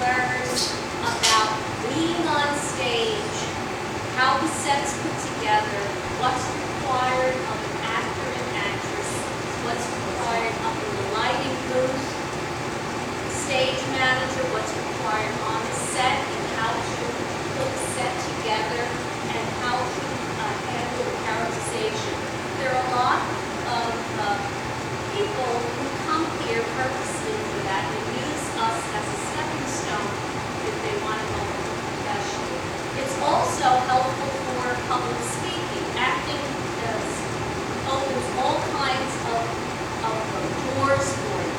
learn about being on stage, how the set's put together, what's required of an actor and actress, what's required of the lighting booth, stage manager, what's required on the set, and how to put the set together, and how to handle the characterization. There are a lot of people who come here purposely for that and use us as a stepping stone if they want to go into the profession. It's also helpful for public speaking. Acting opens all kinds of doors for you.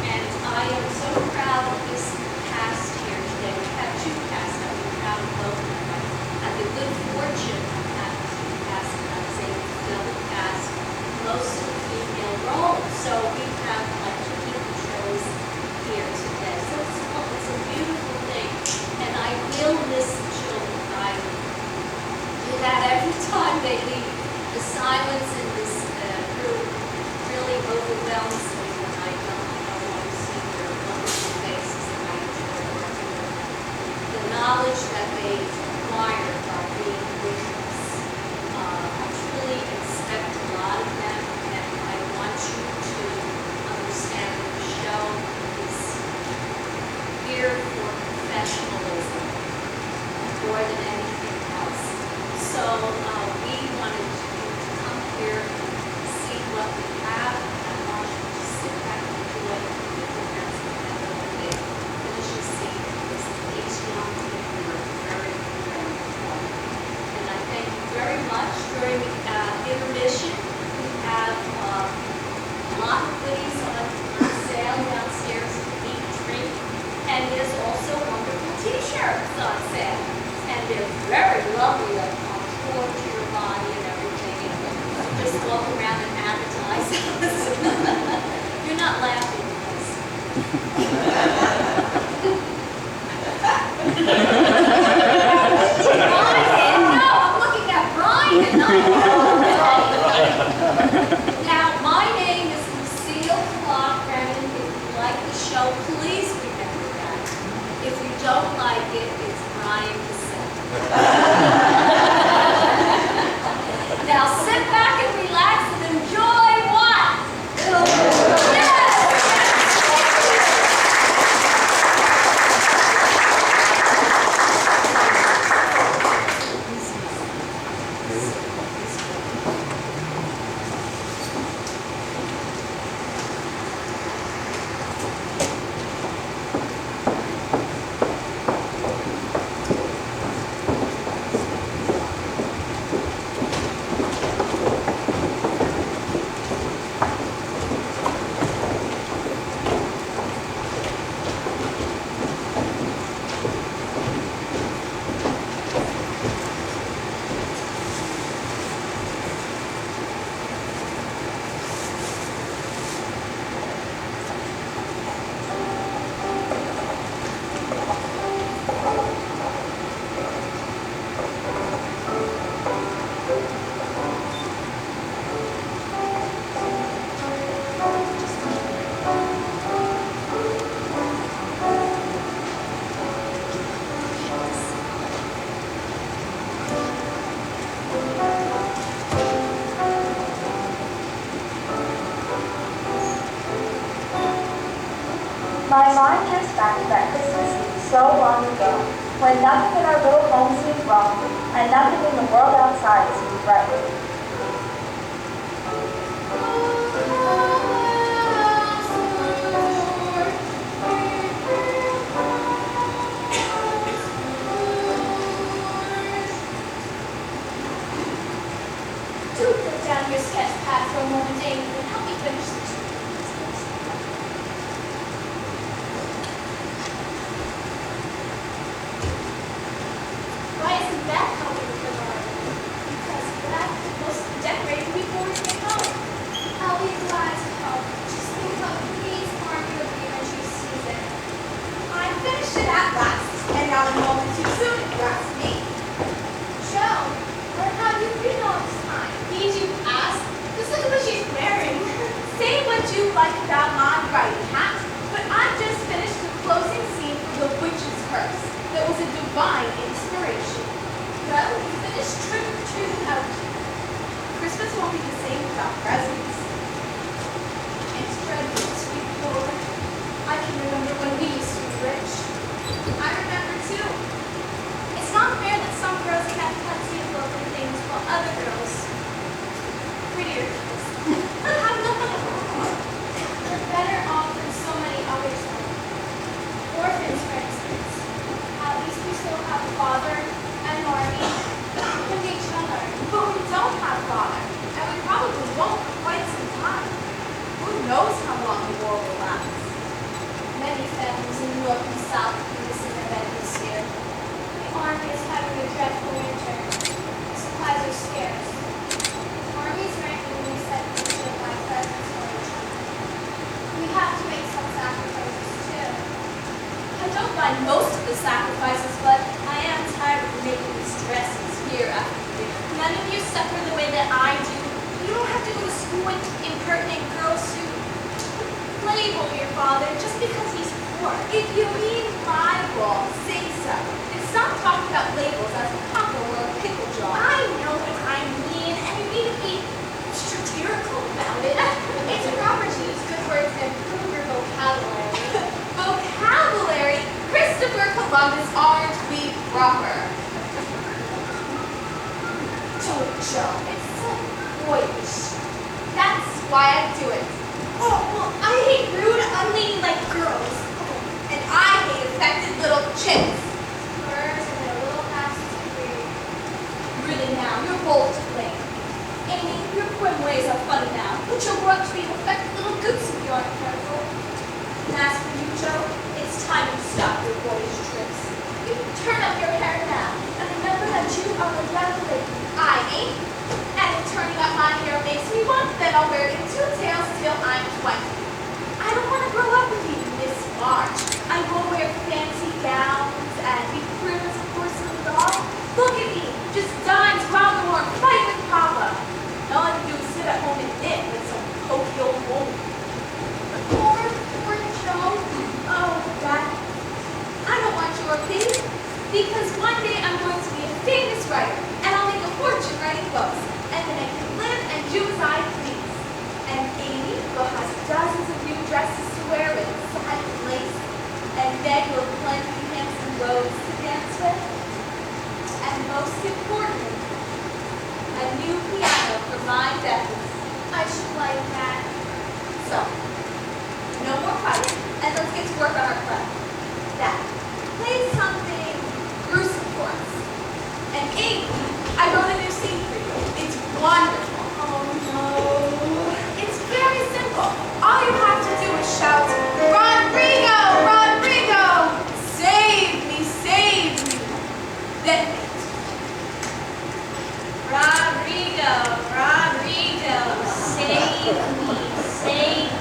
And I am so proud of this cast here today. We have two casts. I'm proud of both of them. I had the good fortune of having two casts, and I was able to fill the cast most of the female roles. So we have like two different shows here today. So it's a beautiful thing. And I will miss the children. I do that every time they leave. The silence in this group really overwhelms me when I don't want to see their wonderful faces, and I enjoy working with them. The knowledge that they acquire by being with us. I truly expect a lot of them, and I want you to understand that the show is here for professionalism more than anything else. So we wanted you to come here and see what we have, and I want you to sit back and enjoy the programs and when they finish the scene, because these young people are very, very important. And I thank you very much. During intermission, we have a lot of goodies on sale downstairs to eat, drink, and there's also wonderful t-shirts on sale. And they're very lovely on tour to your body and everything. And just walk around and advertise. You're not laughing at this. Brian, no, I'm looking at Brian. Now, my name is Lucille Clark-Brennan. If you like the show, please remember that. If you don't like it, it's Brian Cassell. Now sit back and relax and enjoy what? Yes! My mind drifts back to that Christmas Eve so long ago, when nothing in our little home seemed wrong, and nothing in the world outside seemed right. Do put down your sketch pad for a moment, Amy, and help me finish this. Why isn't that helping with the garden? Because that was decorated before we came home. I'll be glad to help. Just think of these party of the elementary season. I finished it at last, and now I'm home too soon if you ask me. Joe, where have you been all this time? Need you ask? Just look at what she's wearing. Say what you like about my writing hat, but I just finished the closing scene for the a divine inspiration. Well, we finished trick or treating out. Christmas won't be the same without presents. It's dreadful to be poor. I can remember when we used to be rich. I remember too. It's not fair that some girls can have plenty of lovely things while other girls, prettier girls, have nothing at all. They're better off than so many others are. Orphans, for instance. At least we still have father and Marty and each other. But we don't have father, and we probably won't for quite some time. Who knows how long the war will last? Many families in the north and south will be missing their men this year. The army is having a dreadful winter. Supplies are scarce. Armies regularly set to buy presents for each other. We have to make some sacrifices too. I don't mind most of the sacrifices, but I am tired of making these dresses year after year. None of you suffer the way that I do. You don't have to go to school with impertinent girls who label your father just because he's poor. If you mean rival, say so. And stop talking about labels as a papa or a pickle jar. I know what I mean, and you need to be satirical about it. It's proper to use good words and improve your vocabulary. Vocabulary? Christopher Columbus aren't we proper? Jojo, it's so boyish. That's why I do it. Oh, well, I hate rude, unladylike girls. And I hate affected little chicks. Birds and their little hats to breed. Really now, you're both to blame. Amy, your prim ways are funny now, but you'll grow up to be an affected little goose if you aren't careful. And as for you, Joe, it's time to stop your boyish tricks. You can turn up your hair now, and remember that you are a young lady. I ain't. And if turning up my hair makes me one, then I'll wear it in two tails till I'm 20. I don't want to grow up with you, Miss March. I won't wear fancy gowns and be prim as a porcelain doll. Look at me, just dimes round the horn, fight with Papa. All I can do is sit at home and knit with some pokey old woman. Poor Joe. Oh, Dad. I don't want your pity, because one day I'm going to be a famous writer, and I'll make a fortune writing books, and then I can live and do as I please. And Amy will have dozens of new dresses to wear with satin lace, and Meg will have plenty of handsome robes to dance with, and most importantly, a new piano for my Becky. I should like that. So, no more fighting, and let's get to work on our play. That, play something gruesome for us. And Amy, I wrote a new scene for you. It's wonderful. Oh no. It's very simple. All you have to do is shout, Rodrigo, Rodrigo, save me, save me. Then wait. Rodrigo, Rodrigo, save me, save me.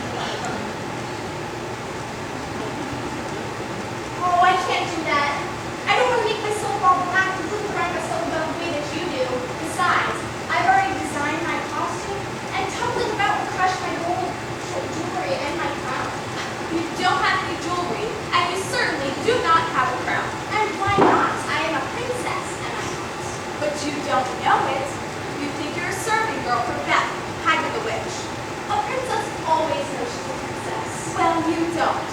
Oh, I can't do that. I don't want to make myself all black and look around myself about the way that you do. Besides, I've already designed my costume and tumbling about and crushed my gold jewelry and my crown. You don't have any jewelry, and you certainly do not have a crown. And why not? I am a princess, and I'm not. But you don't know it. You think you're a serving girl for Beth, Hag the Witch. A princess always knows she's a princess. Well, you don't.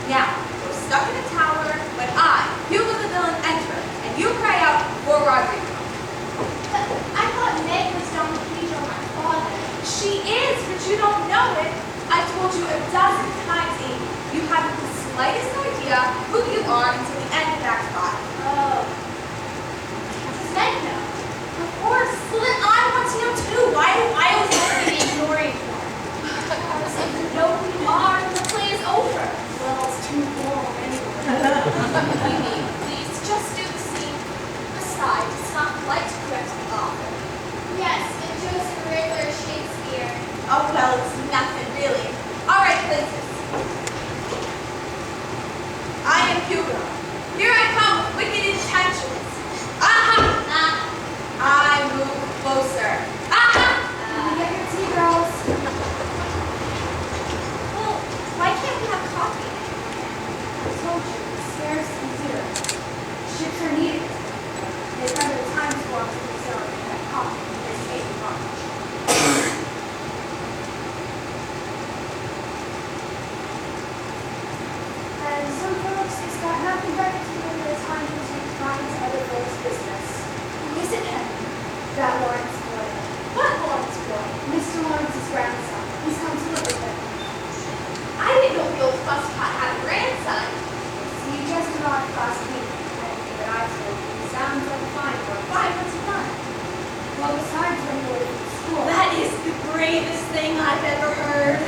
Now, we're stuck in a tower when I, Hugo the villain, enter, and you cry out for Rodrigo. But I thought Meg was Don Pedro, my father. She is, but you don't know it. I told you a dozen times, Amy. You haven't the slightest idea who you are until the end of Act 5. Oh. Does Meg know? Of course. Well, then I want to know too. Why do I always have to be ignoring her? Because if you know who you are, the play is over. Well, it's too long anyway. Amy, please, just do the scene. Besides, it's not polite to correct the author. Yes, and Joe's a regular Shakespeare. Oh, well, it's nothing, really. All right, princess. I am Hugo. Here I come with wicked intentions. Aha! I move closer. Aha! Get your tea, girls. Well, why can't we have coffee? I told you, it's scarce and zero. sure needed it. They spent their time swapping to the zone and had coffee in this case of lunch. And some folks, it's got nothing better to do with their time than to try into other folks' business. Who is it, Henry? That Lawrence boy. What Lawrence boy? Mr. Lawrence's grandson. He's come to live with him. I didn't know the old fusspot had a grandson. See, just about last week, anything that I told you sounds like a fine boy. Fine, what's he done? Well, besides regulating the school, That is the bravest thing I've ever heard.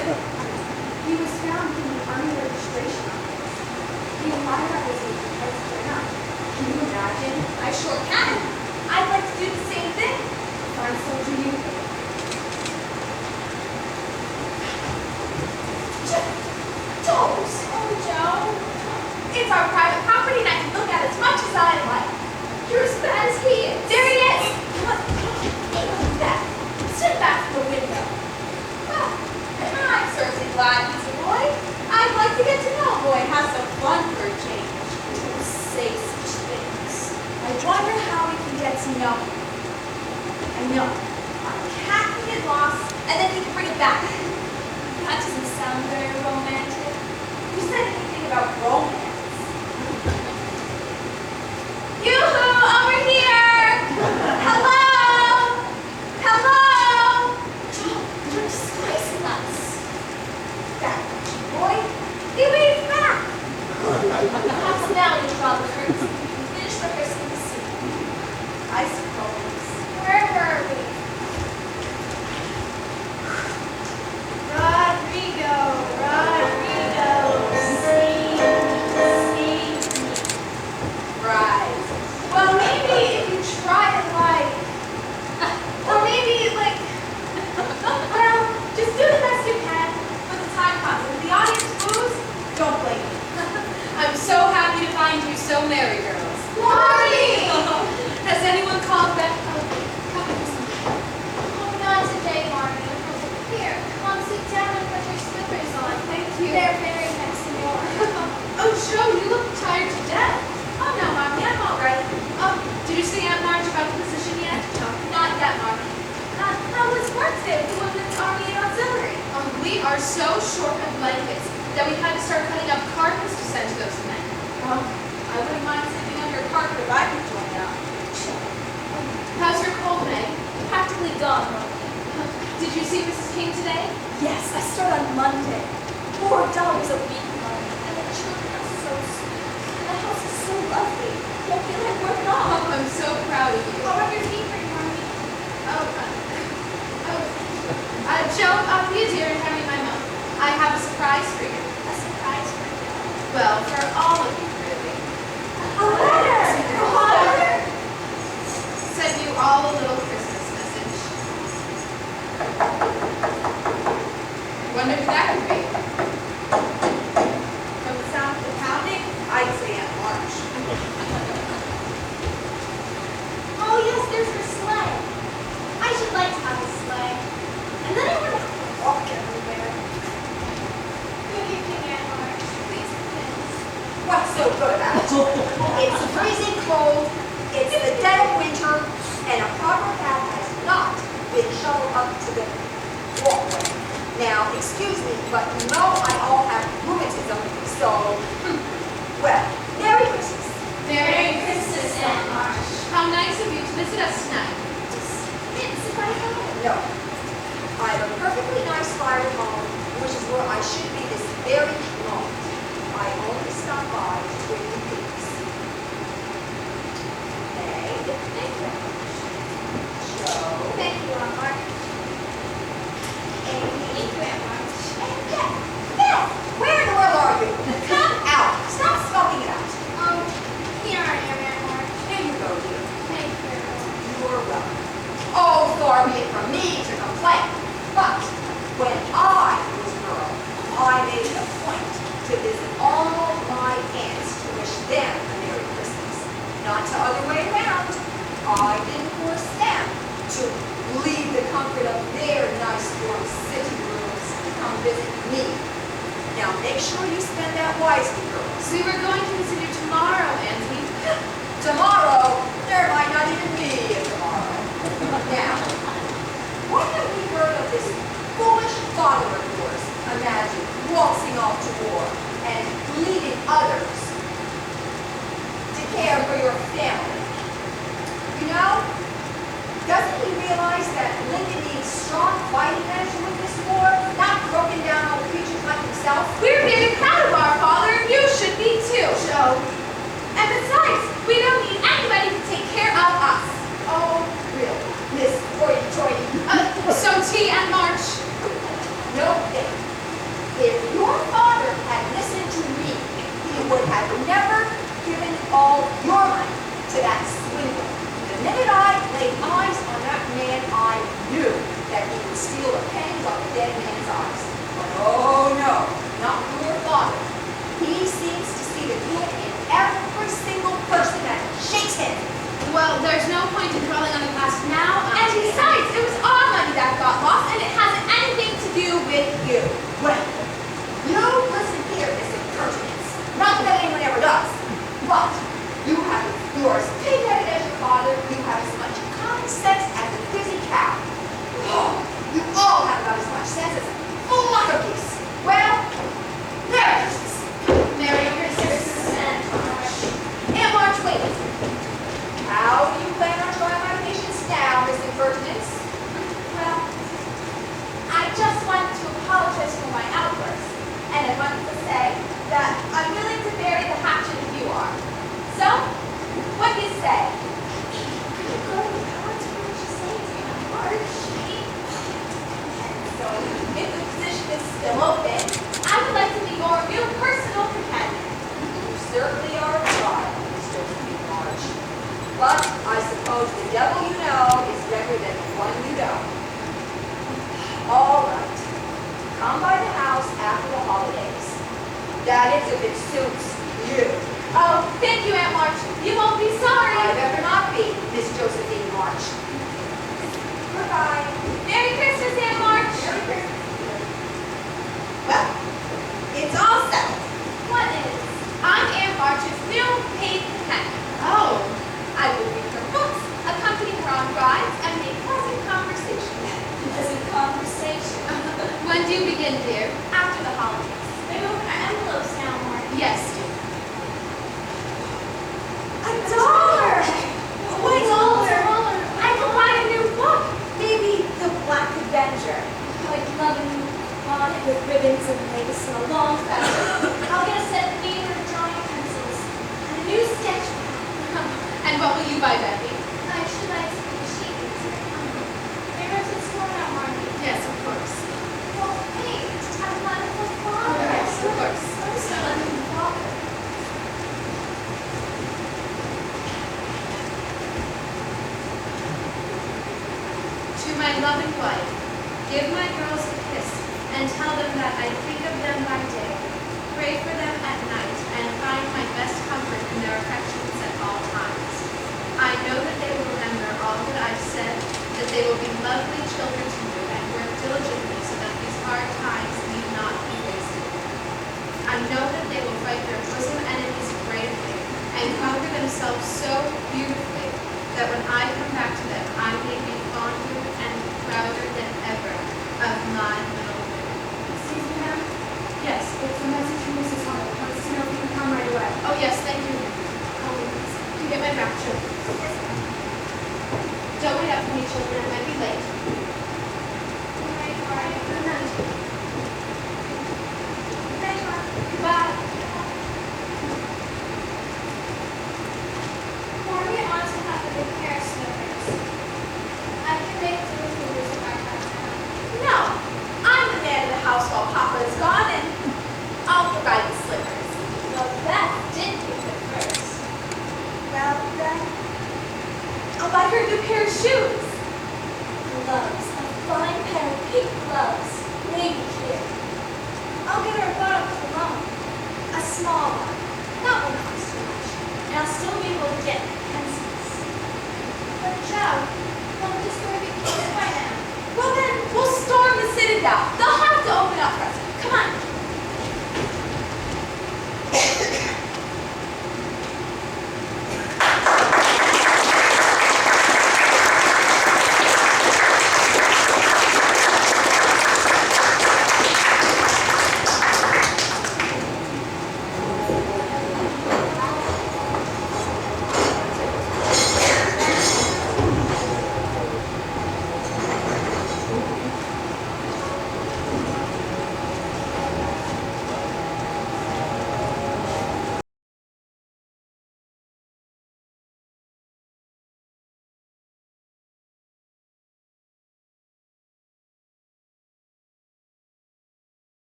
he was found in the army registration office. He applied at his age because he turned up. Can you imagine? I sure can. I'd like to do the same thing. Fine soldier you. Toes. Oh, Joe. It's our private property and I can look at it as much as I like. You're as bad as he is. There he is. What? Hey, look at that. Sit back from the window. Well, I'm certainly glad he's a boy. I'd like to get to know a boy and have some fun for a change. Don't say such things. I wonder how we can get to know him. I know. Our cat can get lost and then he can bring it back. That doesn't sound very romantic. Who said anything about romance? Yoo-hoo! Over here! Hello! Hello! Joe, you're disgracing us. That boy, he waves back. Perhaps now you draw the curtains and we can finish rehearsing the scene. I suppose. Where were we? Right. Well, maybe if you try it like, or maybe like, well, just do the best you can when the time comes. And if the audience boos, don't blame me. I'm so happy to find you so merry, girls. Marty! Has anyone called back? Oh, not today, Marty. Here, come sit down and put your slippers on. Thank you. They're very nice and warm. Oh, Joe, you look tired to death. Oh, no, Mommy, I'm all right. Did you see Aunt Marge about the position yet? No, not yet, Mommy. How was work today with the Women's Army and Auxiliary? We are so short of blankets that we had to start cutting up carpets to send to those men. I wouldn't mind sleeping under a carpet if I could join out. How's your cold, Meg? Practically gone, Marty. Did you see Mrs. King today? Yes, I start on Monday. $4 a week, Marty. And the children are so sweet. And the house is so lovely. Won't feel like work at all. Oh, I'm so proud of you. How are your feet, Marty? Joe, be a dear and hand me my milk. I have a surprise for you. A surprise for you. Well, for all of you, really. A letter! A letter! Sent you all a little Christmas message. Wonder who that could be. From the sound of the pounding, I'd say Aunt March. Oh, yes, there's her sleigh. I should like to have a sleigh. And then I want to walk everywhere. Good evening, Aunt March. Please come in. What's so good about it? It's freezing cold, it's the dead of winter, and a proper path has not been shoveled up to the walkway. Now, excuse me, but you know I all have rheumatism, so, well, Merry Christmas. Merry Christmas, Aunt March. How nice of you to visit us tonight. It's my home. No, I have a perfectly nice fire at home, which is where I should be this very moment. I only stop by to bring you things. Meg, Thank you, Aunt March. Joe, Thank you, Aunt March. Amy, Thank you, Aunt March. and Beth. Beth, where in the world are you? Come out. Stop skulking it out. Here I am, Aunt March. Here you go, dear. Thank you. You're welcome. Oh, far be it from me to complain, but when I was a girl, I made it a point to visit all my aunts to wish them a Merry Christmas. Not the other way around. I didn't force them to leave the comfort of their nice warm city rooms to come visit me. Now make sure you spend that wisely, girls. We were going to visit you tomorrow, Auntie. tomorrow, there might not even be a tomorrow. Now, what have we heard of this foolish father of yours? Imagine waltzing off to war and leaving others to care for your family. You know, doesn't he realize that Lincoln needs strong fighting men to win this war, not broken down old creatures like himself? We're very proud of our father, and you should be too. Joe. And besides, we don't need anybody to take care of us. Oh, really? Miss Hoity-toity. So T and March. No thing. If your father had listened to me, he would have never given all your money to that swindler. The minute I laid eyes on that man, I knew that he would steal the pennies off the dead man's eyes. But oh no, not your father. He seems to see the good in every single person that shakes hands. Well, there's no point in dwelling on the past now. And besides, it was our money that got lost, and it hasn't anything to do with you. Well, you listen here, Miss Impertinence. Not that anyone ever does. But you have yours pig-headed as your father. You have as much common sense as a busy cow. Oh, you all have about as much sense as a flock of geese. Well, there it is. Merry Christmas and March. Aunt March, wait. How do you plan on trying my patience now, Miss Impertinence? Well, I just wanted to apologize for my outburst, and I wanted to say that I'm willing to bury the hatchet if you are. So, what do you say? So, if the position is still open, I would like to be your new personal companion. You certainly are a child, Miss Josephine March. But I suppose the devil you know is better than the one you don't. All right. Come by the house after the holidays. That is if it suits you. Oh, thank you, Aunt March. You won't be sorry. I better not be, Miss Josephine March. Goodbye. Merry Christmas, Aunt March. Merry Christmas. Well, it's all settled. What is? I'm Aunt March's new paid companion. Oh. I will read her books, accompany her on rides, and make pleasant conversation. Pleasant conversation. When do you begin, dear? After the holidays. May we open our envelopes now, Mark? Yes, dear. $1! What is $1? I can buy a new book. Maybe The Black Avenger. I'd love a new bonnet with ribbons and lace and a long feather. I'll get a set of favorite drawing pencils and a new sketchbook. And what will you buy, Becky? I should like to be sheet music. Maybe I should store out, Margie. Yes, of course. Well, hey, have a wonderful father. Yes, of course. I'm so wonderful father. To my loving wife, give my girls a kiss and tell them that I think of them by day, pray for them at night, and find my best comfort in their affections at all times. I know that they will remember all that I've said, that they will be lovely children to you and work diligently so that these hard times need not be wasted. I know that they will fight their bosom enemies bravely and conquer themselves so beautifully that when I come back to them, I may be fonder and prouder than ever of my little women. Excuse me, ma'am. Yes. It's a message from Mrs. Hunter. Wants to know if you can come right away. Oh, yes, thank you. You get my wrap, too. Don't wait up for me, children. I might be late. Good night, Margie. Good night. Good night, Margie. Goodbye. Margie ought to have a good pair of slippers. I can make do with the music I have now. No, I'm the man in the house while Papa is gone, and I'll provide the slippers. Well, Beth did pick them first. Well, then, I'll buy her a new pair of shoes. Gloves.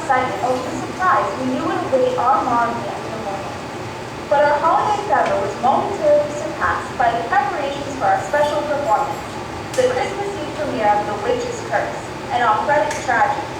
excitement over the surprise we knew would await our mom at the end of the morning. But our holiday fever was momentarily surpassed by the preparations for our special performance, the Christmas Eve premiere of The Witch's Curse, an operatic tragedy.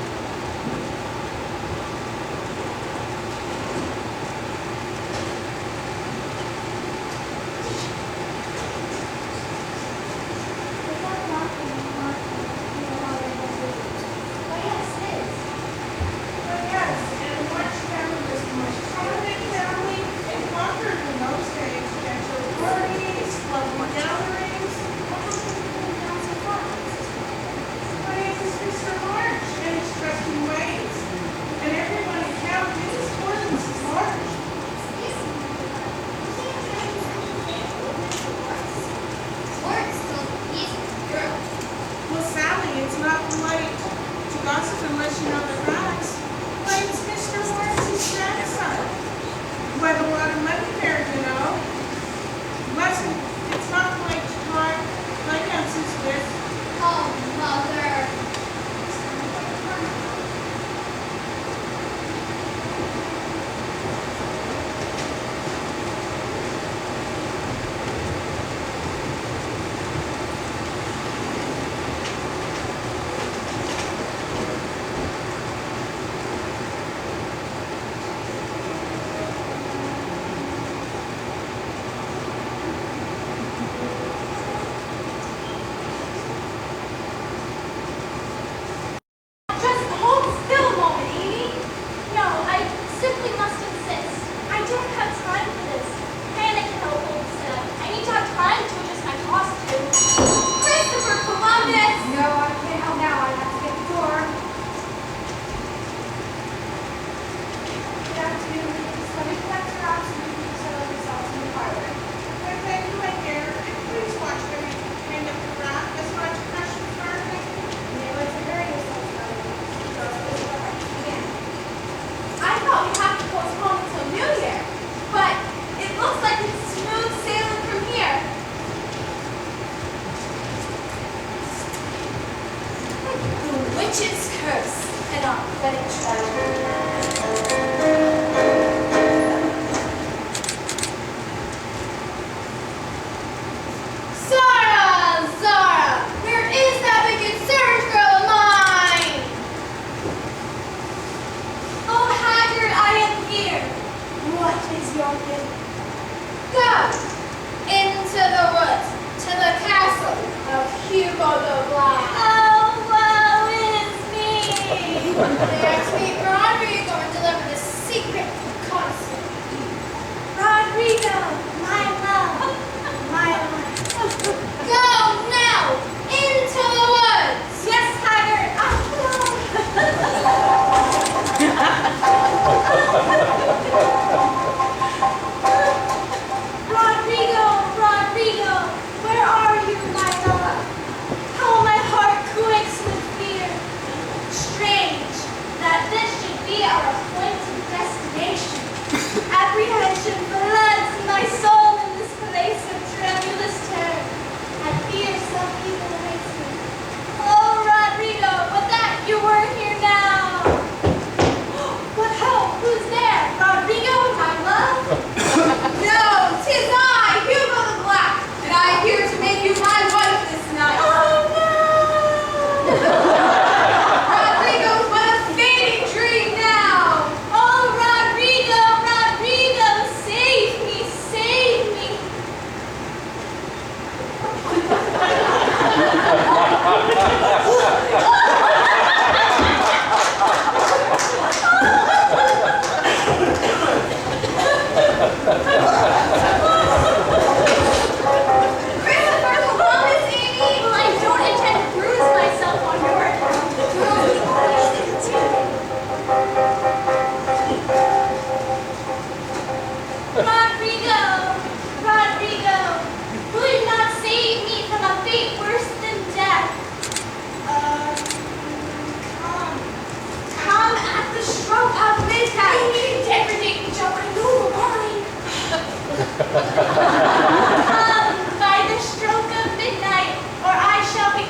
By the stroke of midnight, or I shall be.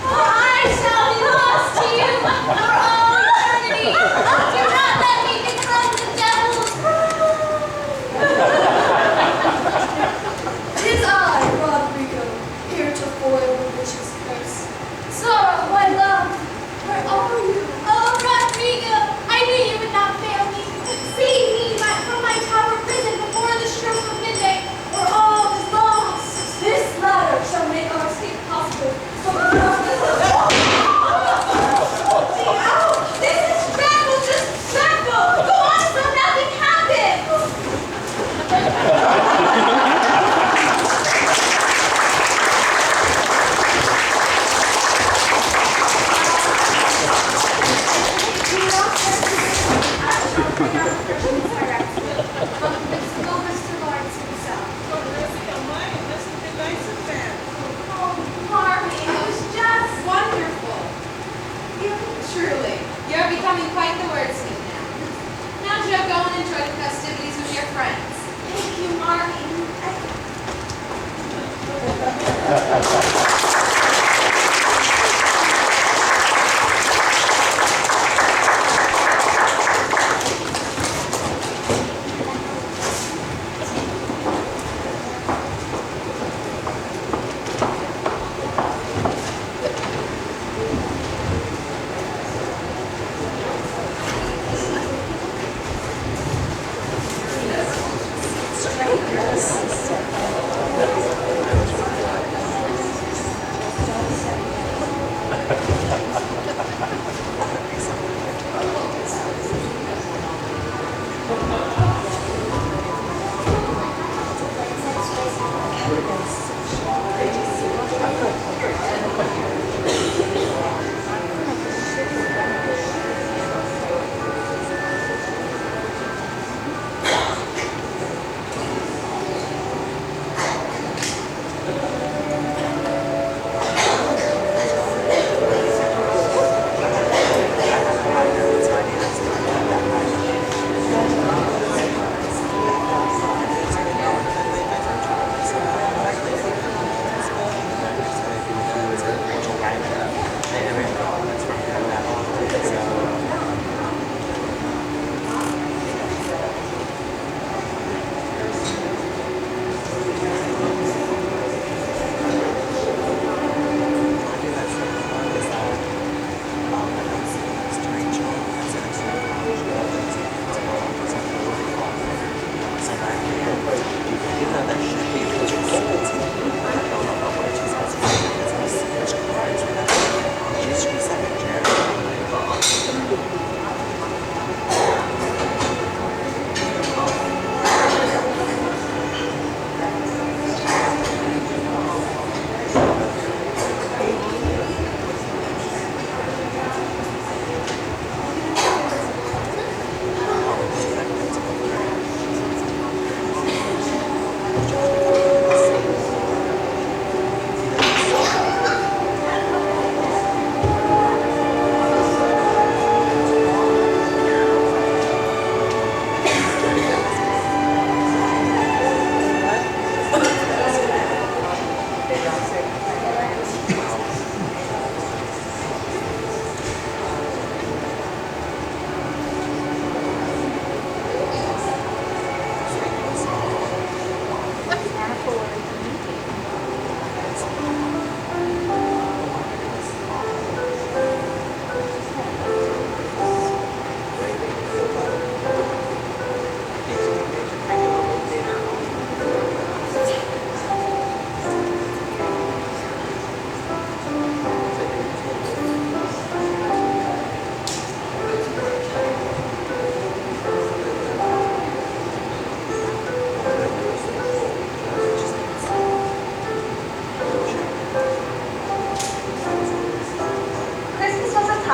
Or I shall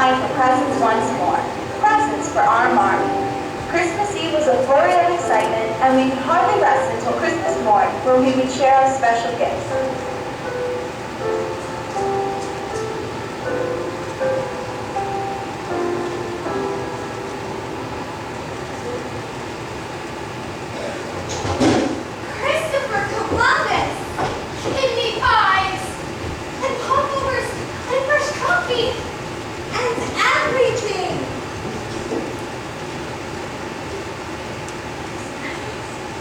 time for presents once more. Presents for our Marmy. Christmas Eve was a flurry of excitement, and we could hardly rest until Christmas morn, where we would share our special gifts. Christopher Columbus! Kidney pies! And popovers! And fresh coffee! And everything!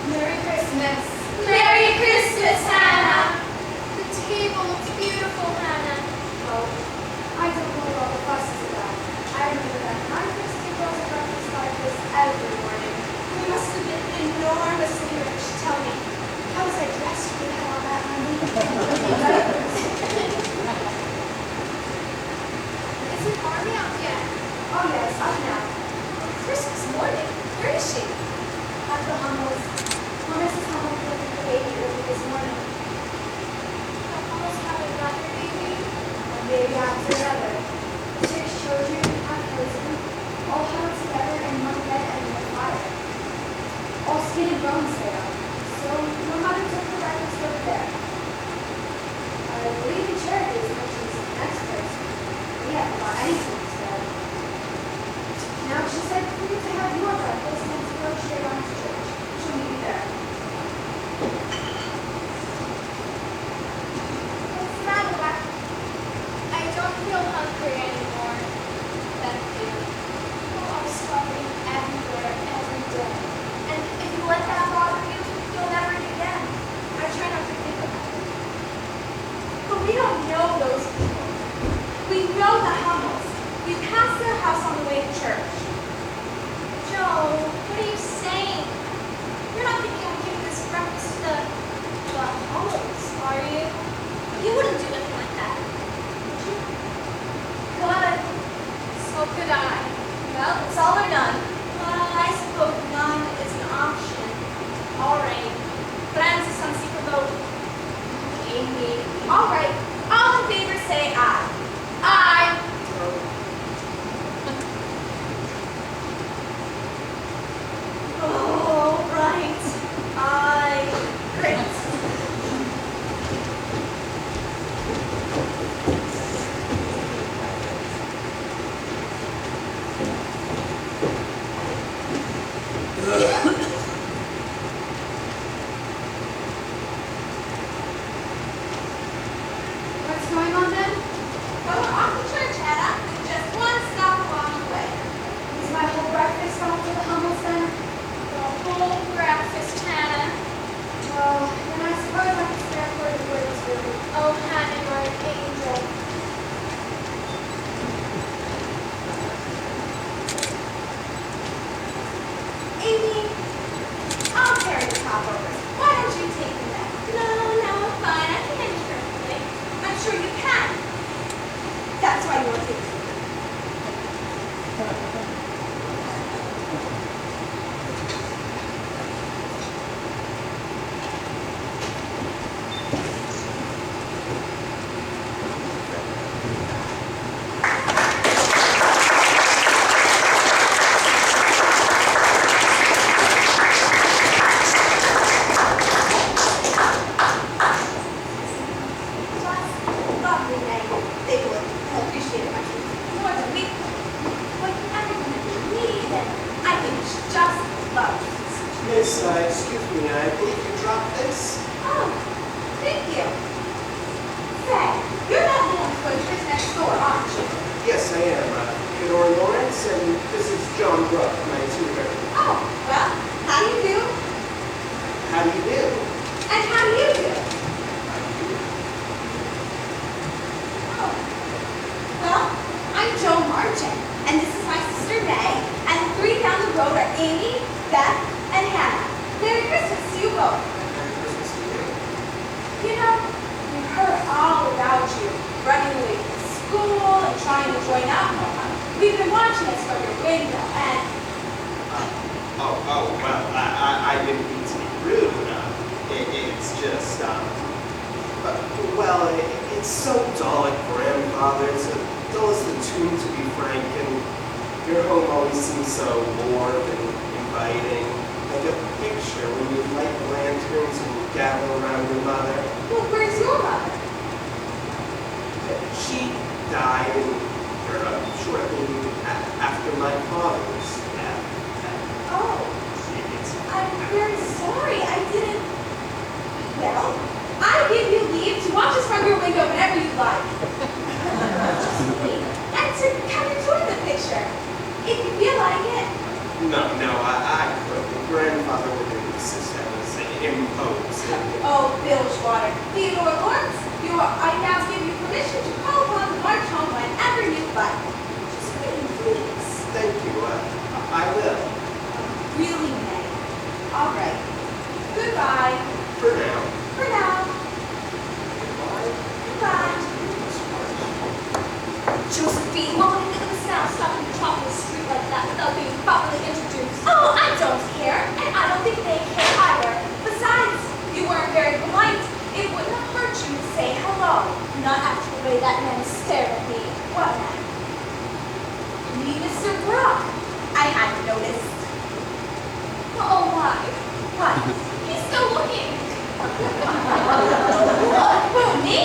Merry Christmas! Merry Christmas, Hannah! The table looks beautiful, Hannah. Oh, I don't know what all the fuss is about. I remember that my first table was a breakfast like this every morning. We must have been enormously rich. Tell me, how was I dressed when we had all that money? Isn't Army out yet? Oh yes, up now. Christmas morning? Where is she? At the Hummels. Mrs. Hummels looked at the baby early this morning. The Hummels have another baby? One baby after another. 6 children at prison, all huddled together in one bed and in a fire. All skin and bones they are. So no mother took the breakfast over there. I believe in charity as much as the next person. We haven't got anything instead. Now she said for you to have your breakfast and to go straight on to church. She'll meet you there. What's the matter, Wack? I don't feel hungry anymore. Thank you. Oh, I'm starving everywhere, every day. And if you let that bother you, you'll never eat again. I try not to think about it. But we don't know those people. We know the Hummels. We passed their house on the way to church. Joe, what are you saying? You're not thinking of giving this breakfast to the Hummels, are you? You wouldn't do anything like that, would you? Well, it's all or none. I suppose none is an option. All right. Francis on secret vote. Amy. All right. All in favor say aye. Aye. Oh, right. Aye. Great. What's going on then? Well, we're off to church, Hannah. Just one stop along the way. Is my whole breakfast all for the Hummels then? The whole breakfast, Hannah. Well, then I suppose I can stay up for the words really. Oh, Hannah, you're an angel. Amy, I'll carry the popovers. Why don't you take them then? No, I'm fine. I can manage perfectly. I'm sure you can. That's why you're taking them. Just lovely, Meg. They would appreciate it much more than we could. But everyone that we need, and I think it's just lovely. Miss, excuse me, I believe you dropped this. Oh, thank you. Say, you're that little enclosures next door, aren't you? Yes, I am. Theodore Lawrence, and this is John Brooke, my tutor. Oh, well, how do you do? How do you do? And how do you do? Oh, well, I'm Joe Marchant, and this is my sister May, and the three down the road are Amy, Beth, and Hannah. Merry Christmas to you both. Merry Christmas to you. You know, we've heard all about you, running away from school and trying to join up. We've been watching us from your window, and Well, I didn't mean to be rude. It's just, it's so dull at grandfather's, dull as the tomb, to be frank, and your home always seems so warm and inviting, like a picture when you light lanterns and gather around your mother. well, where's your mother? She died shortly after my father's death. Oh, It's I'm very sorry. I didn't. Well, I give you leave to watch us from your window whenever you like. And to come and join the picture, if you feel like it. No, I couldn't. Grandfather would insist I was imposed. Oh, Bilgewater, Theodore Lawrence, I now give you permission to call upon the march home whenever you like. Just wait, please. Thank you. I will. Really, May. All right. Goodbye. For now. For now. Goodbye. Goodbye. Josephine, what would it is now stopping to talk in the street like that without being properly introduced? Oh, I don't care, and I don't think they care either. Besides, you weren't very polite. It wouldn't have hurt you to say hello. Not after the way that man stared at me. What man? Me, Mr. Brock. I hadn't noticed. Oh, why? What? He's still looking. Who, me?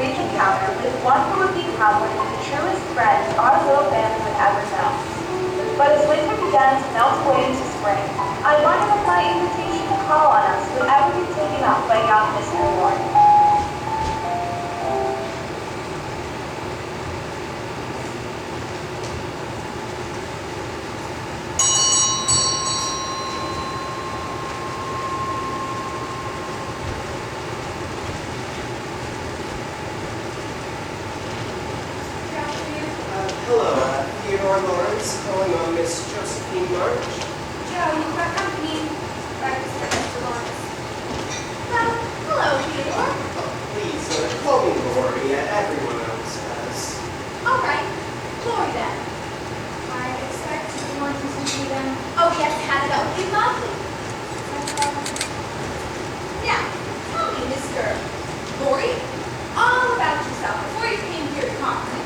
brief encounter with one who would become one of the truest friends our little family would ever know. But as winter began to melt away into spring, I wondered if my invitation to call on us would ever be taken up by young Mr. Ward. Hello, Theodore Lawrence, calling on Miss Josephine March. Joe, you've got company. Breakfast for Mr. Lawrence. Well, hello, Theodore. Please, call me Lori. Everyone else has. All right, Lori then. I expect you want to see them. Oh yes, Hannah, that would be lovely. Now, tell me, Mr. Lori, all about yourself before you came here to Concord.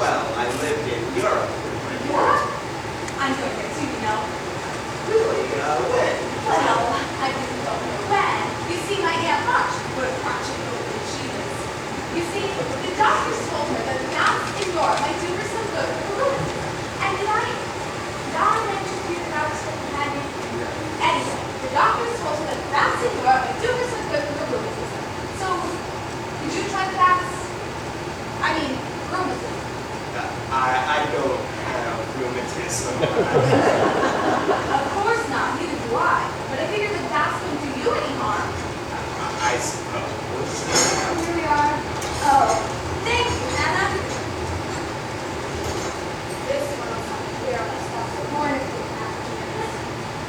Well, I lived in Europe with my What? parents. I'm going there too, you know. Really? When? Well, I didn't know when. You see, my Aunt March would have crotched over the cheese. You see, the doctors told her that the baths in Europe might do her some good for the rheumatism. And did I mention to you that I was from Canada? Anyway, the doctors told her that the baths in Europe might do her some good for the rheumatism. So, did you try the baths? I mean, rheumatism. I don't have rheumatism. Of course not, neither do I. But I figured the baths wouldn't do you any harm. I suppose. Here we are. Oh, thank you, Hannah. This one will not clear up my stuff for more if you have it.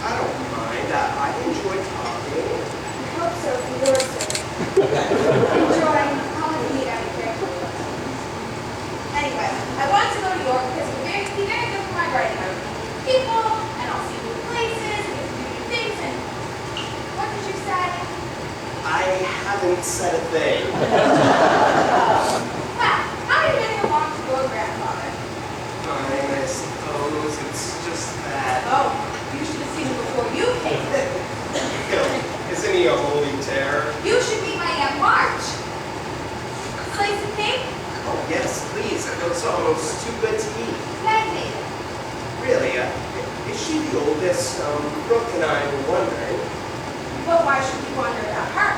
I don't mind. I enjoy talking. I hope so for your sake. Enjoy. I want to meet everything. Anyway, I wanted to go to York because it would be very good for my writing. I would meet people, and I'll see new places, and get to do new things, and what did you say? I haven't said a thing. Well, how are you getting along with your grandfather? Fine, I suppose. It's just that. Oh, you should have seen him before you came. Isn't he a holy terror? You should meet my Aunt March. Slice of cake? Oh, yes, please. It looks almost too good to eat. Meg made it. Really? Is she the oldest? Brooke and I were wondering. But why should we wonder about her?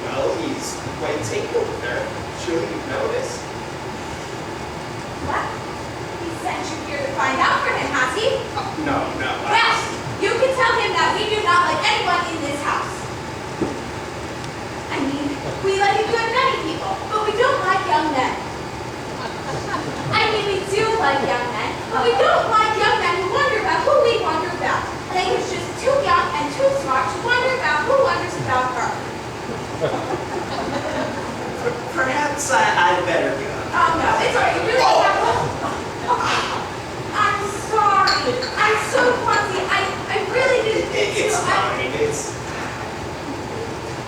Well, he's quite taken with her. Surely you've noticed. What? He sent you here to find out for him, has he? No. Well, you can tell him that we do not like anyone in this house. I mean, we like good many people, but we don't like young men. I mean, we do like young men, but we don't like young men who wonder about who we wonder about. They are just too young and too smart to wonder about who wonders about her. Perhaps I'd better go. Oh no, it's alright. You really have to. I'm sorry. I'm so clumsy. I really didn't think It's to. fine.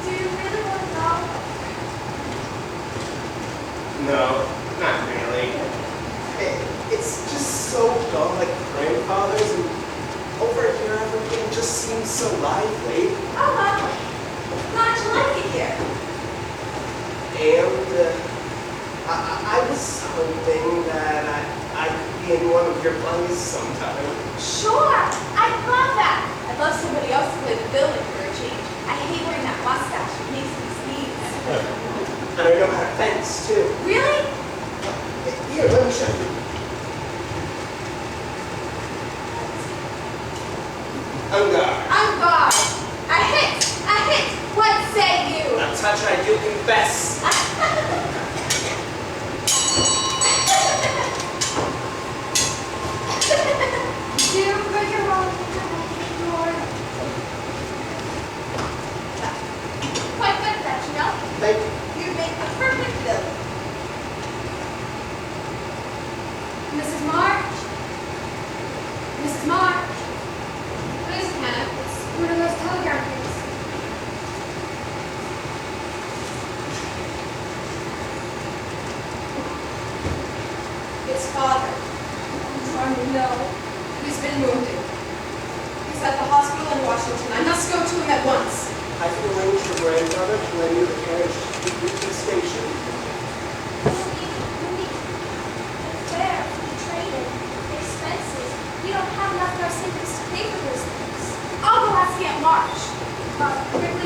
Do you really want to go? No, not really. It's just so dull like grandfather's, and over here everything just seems so lively. Oh, lovely. Glad you like it here. And I was hoping that I could be in one of your plays sometime. Sure. I'd love that. I'd love somebody else to play the villain for a change. I hate wearing that mustache. It makes me sneeze. And I know how to fence, too. Really? Here, let me show you. On guard. On guard. A hit. A hit. What say you? A touch I do confess. Do put your own door. Quite good at that, you know? Thank you. You make the perfect villain.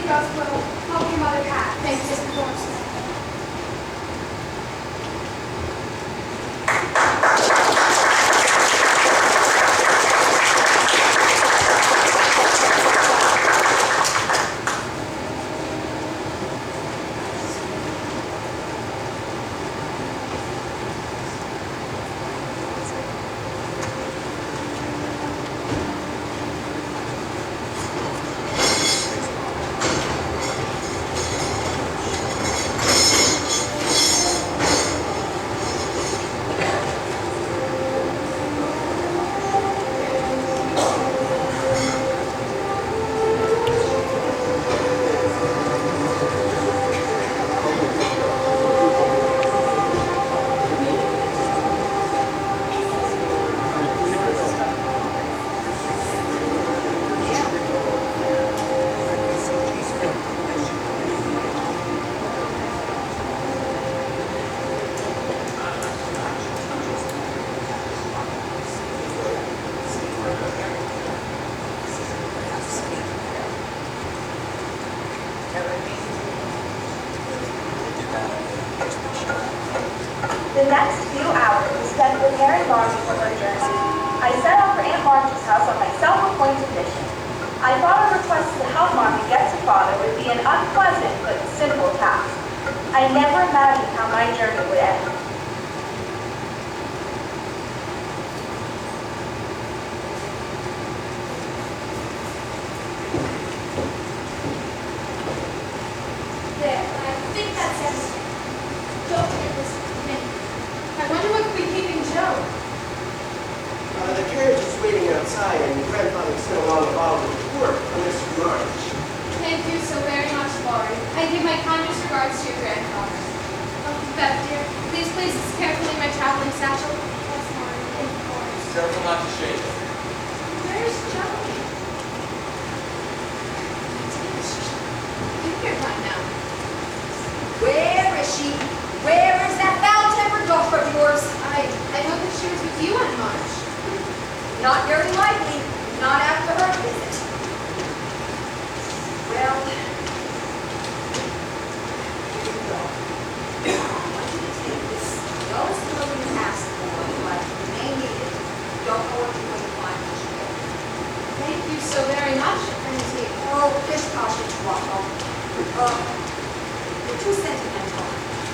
just will help your mother pack. Thanks, Mr. Dorsey. The next few hours were spent preparing Margie for her journey. I set out for Aunt Margie's house on my self-appointed mission. I thought a request to help Margie get to father would be an unpleasant but simple task. I never imagined how my journey would end. There, I think that's everything. Don't forget this minute. I wonder what could be keeping Joe. The carriage is waiting outside, and grandfather's still on the ball with work on this March. Thank you so very much, Laurie. I give my kindest regards to your grandfather. Oh, Beth, dear, please place this carefully in my traveling satchel. Yes, Laurie, of course. Careful not to shake it. Where's Joe? You're here right now. Where is she? Where is that foul-tempered daughter of yours? I know that she was with you on March. Not very likely. Not after her visit. Well, here you go. I want you to take this. No smoking passport, but you may need it. Don't know what you're going to find when you get there. Thank you so very much, Auntie. Oh, just caution to walk home. You're too sentimental.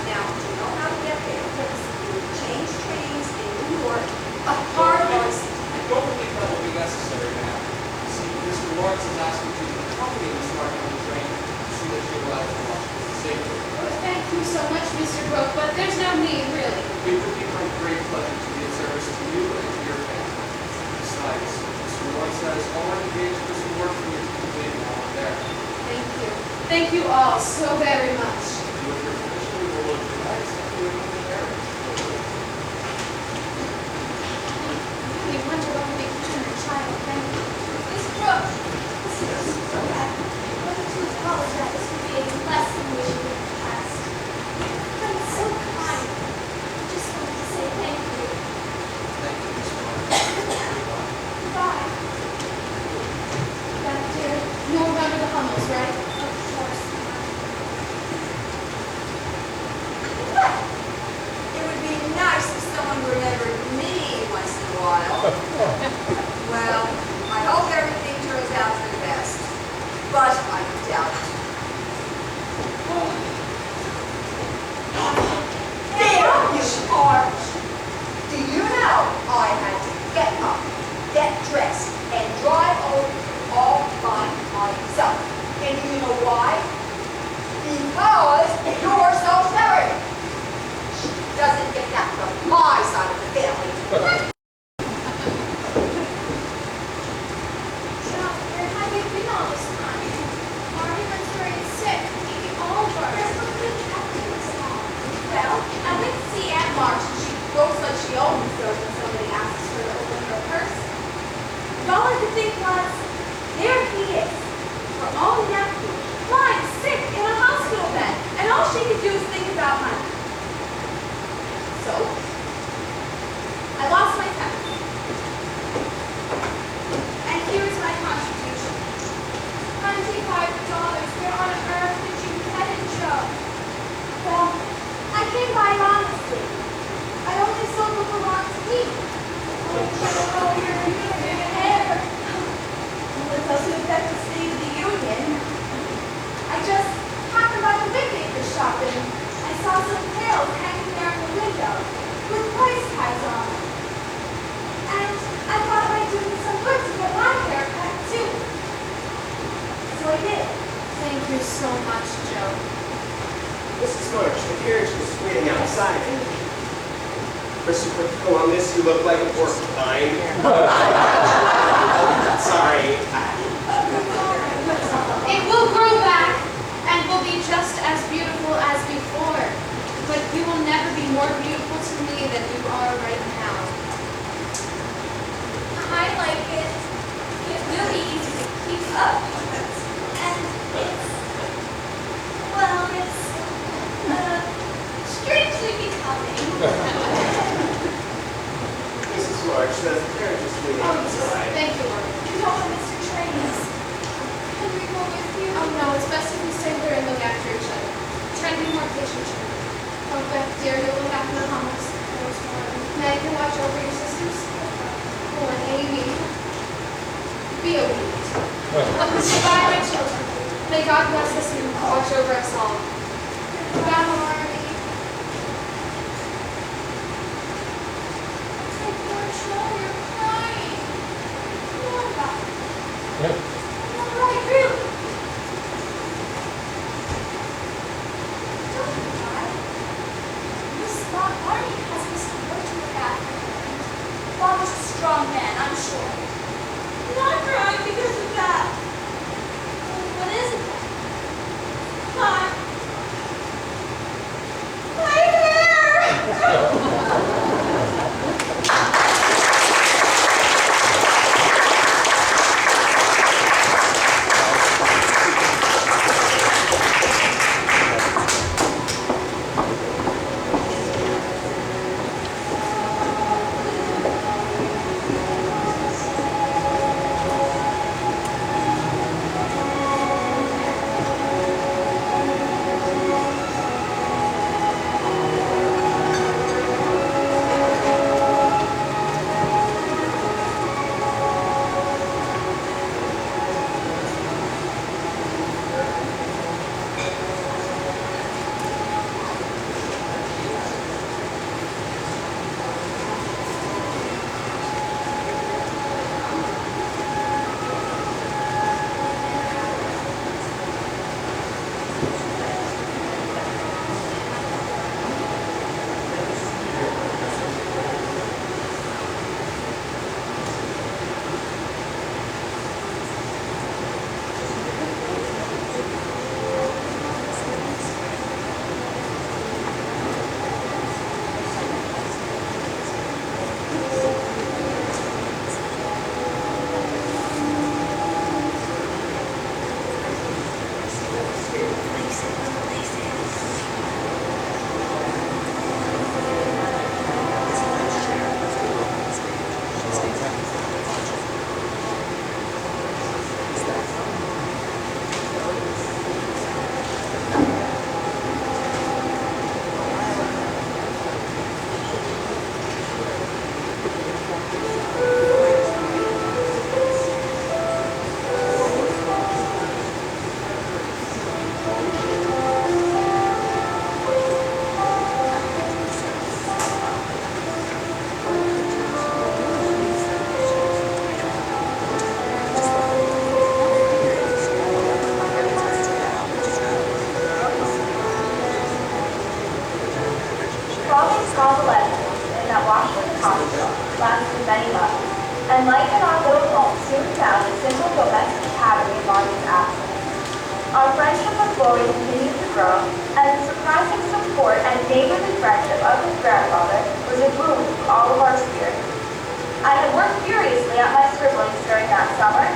Now, you know how to get there. You change trains in New York, a hard horse. I don't believe that will be necessary now. See, Mr. Lawrence is asking you to accompany Miss Martin on the train to see that she arrives in Washington safely. Well, thank you so much, Mr. Brooke, but there's no need, really. It would be my great pleasure to be of service to you and to your family. Besides, Mr. Lawrence has already engaged for some work for you to complete while I'm there. Thank you. Thank you all so very much. With your permission, we will look tonight and do it in the carriage. I really wonder what will become of the child. Thank you. Miss Brooke, this is so bad. I wanted to apologize for being less than we should have in the past. I'm so kind. I just wanted to say thank you. Thank you, Miss Martin. Goodbye. Beth, dear, you remember the Hummels, right? Of course. It would be nice if someone remembered me once in a while. Well, I hope everything turns out for the best, but I doubt it. There you are! Do you know I had to get up, get dressed, and drive over all by myself? And do you know why? Because you're so stubborn. She doesn't get that from my side of the family. Joe, where have you been all this time? Marty was very sick, eating all of us. Well, I went to see Aunt March and she looks like she always does when somebody asks her to open her purse. And all I could think was, there he is, her own nephew, lying sick in a hospital bed. And all she could do is Thank you so much, Joe. Mrs. March, the carriage is waiting outside. Christopher Columbus, you look like a porcupine. Sorry. It will grow back and will be just as beautiful as before. But you will never be more beautiful to me than you are right now. I like it. It's really easy to keep up with it. And it's strangely becoming. Mrs. March, the carriage is waiting outside. Thank you, Lord. You don't want Mr. Trains. Can we go with you? Oh no, it's best if we stay here and look after each other. Try to be more patient, Joe. Oh, Beth, dear, you'll look after the hummus. Meg, you watch over your sisters. Oh, and Amy, be obedient. Goodbye, my children. May God bless us and watch over us all. Goodbye, Marty. Oh, poor Joe, you're crying. What about it? All right, really? Don't cry. Miss Marty has Mr. Wood to look after. Father's a strong man, I'm sure. I'm not crying because of that. What is it then? My hair! and life in our little home soon found a simple domestic habit in Marty's absence. Our friendship with Lori continued to grow, and the surprising support and neighborly friendship of his grandfather was a boon to all of our spirits. I had worked furiously at my scribblings during that summer,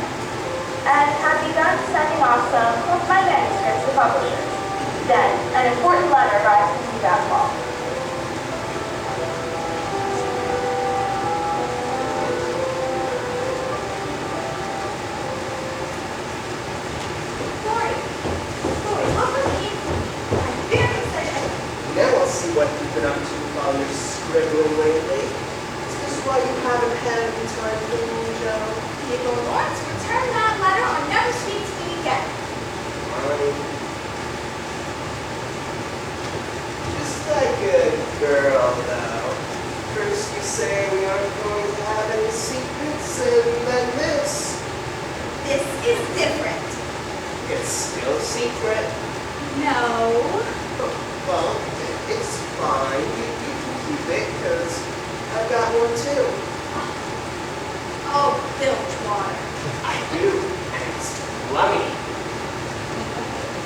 and had begun sending off some of my manuscripts to publishers. Then, an important letter arrived to me that fall. Now I'll see what you've been up to while you're scribbling lately. Is this why you haven't had any time for me, Joe? People Lawrence, return that letter or never speak to me again. Fine. Just like a girl, though. First you say we aren't going to have any secrets, and then this. This is different. It's still secret? No. Well, it's fine. You can keep it, because I've got one too. Oh, bilge water. I do, and it's lummy.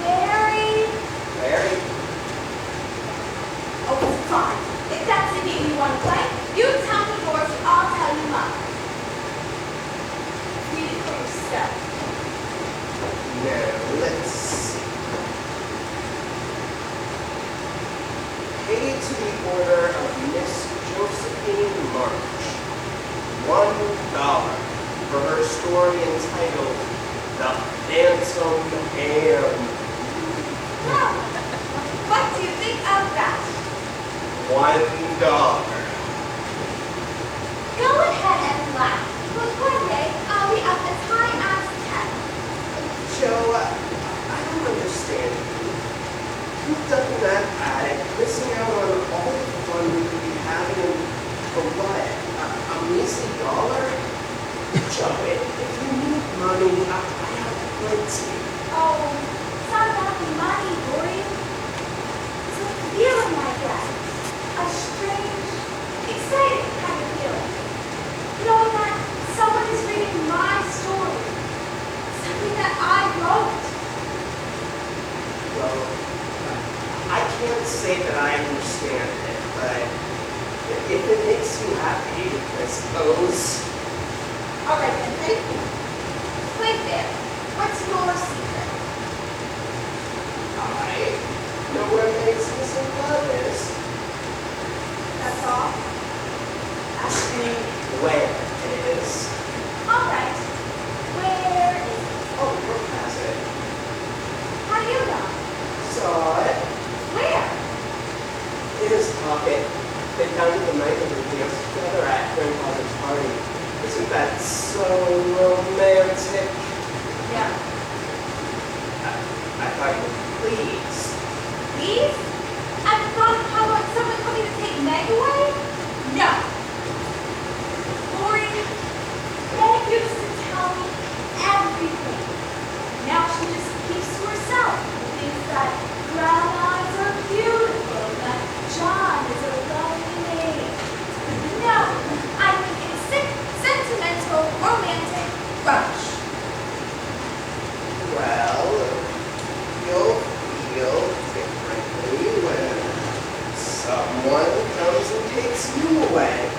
Very. Very. Oh, fine. If that's the game you want to play, you tell me yours and I'll tell you mine. Read it for yourself. Now, let's see. Paid to the order of Miss Josephine March. $1 for her story entitled The Phantom Hand. Well, what do you think of that? $1. Go ahead and laugh. But one day, I'll be up as high as 10. Joe, I don't understand you. You've done that attic, missing out on all the fun we could be having for what? A measly $1? Joe, if you need money, I have plenty. Oh, it's not about the money, boy. It's a feeling I get. A strange, exciting kind of feeling. Knowing that someone is reading my story. Something that I wrote. Well, I can't say that I understand it, but if it makes you happy, I suppose. All right, then, ready? Wait there. What's your secret? I know where Macy's and Love is. That's all? Asking where it is. All right. Where is it? Oh, look past it. How do you know? Saw it. Where? In his pocket. They found it the night that we danced together at grandfather's party. Isn't that so romantic? Yeah. I thought you would please. Please? I thought how about someone coming to take Meg away? No. Lori, Meg used to tell me everything. Now she just keeps to herself and thinks that brown eyes are beautiful, that John is a lovely name. No, I think it's sick, sentimental, romantic rubbish. Well, you'll feel differently when someone comes and takes you away.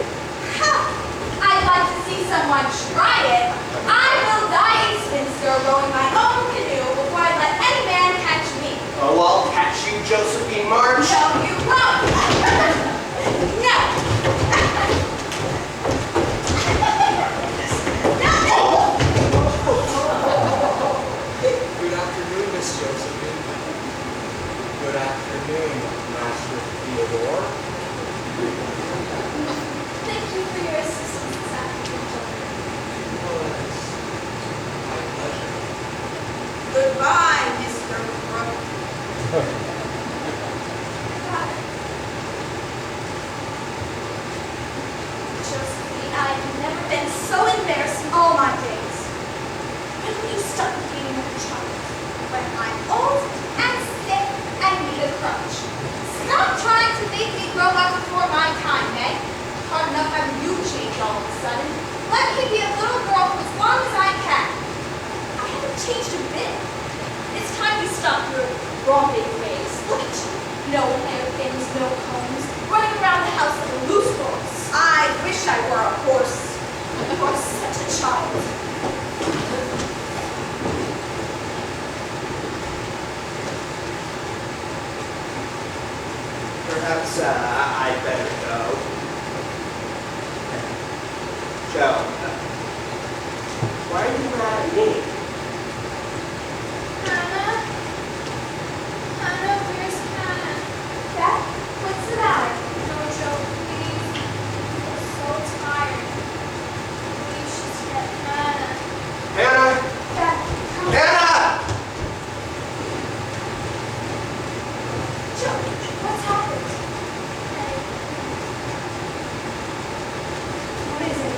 Ha! I'd like to see someone try it. I will die a spinster rowing my own canoe before I let any man catch me. Oh, I'll catch you, Josephine March. No, you won't. No. Good afternoon, Miss Josephine. Good afternoon, Master Theodore. Thank you for your assistance this afternoon, children. Oh, it's my pleasure. Goodbye, Mr. Brooke. Father. Josephine, I've never been so embarrassed in all my days. When will you stop being another child? When I'm old and sick and need a crutch. Stop trying to make me grow up before my time, Meg. Hard enough having you change all of a sudden. Let me be a little girl for as long as I can. I haven't changed a bit. It's time you stop your romping ways. Look at you. No hairpins, no combs, running around the house like a loose horse. I wish I were a horse. You're such a child. Perhaps I'd better go. Joe, why are you mad at me? Hannah? Hannah, where's Hannah? Beth, what's the matter? No, Joe, please. I'm so tired. Please just get Hannah. Hannah! Beth, come on. Hannah! Joe, what's happened? Hey. What is it?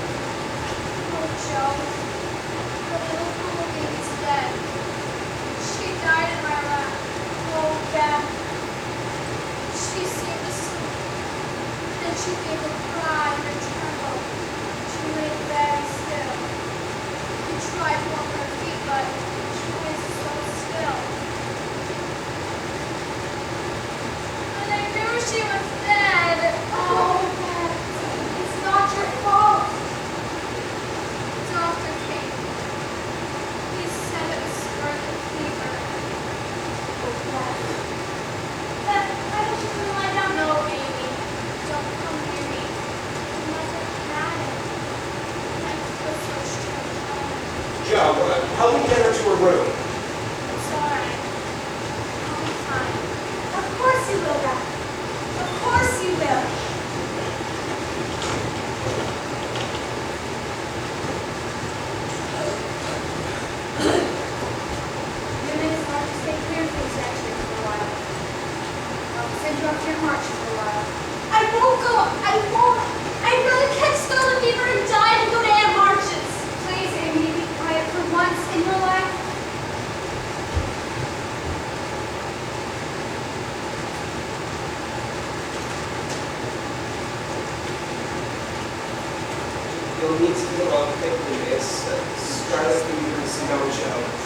You'll need to get along quickly, miss. Scarlet Fever's no joke.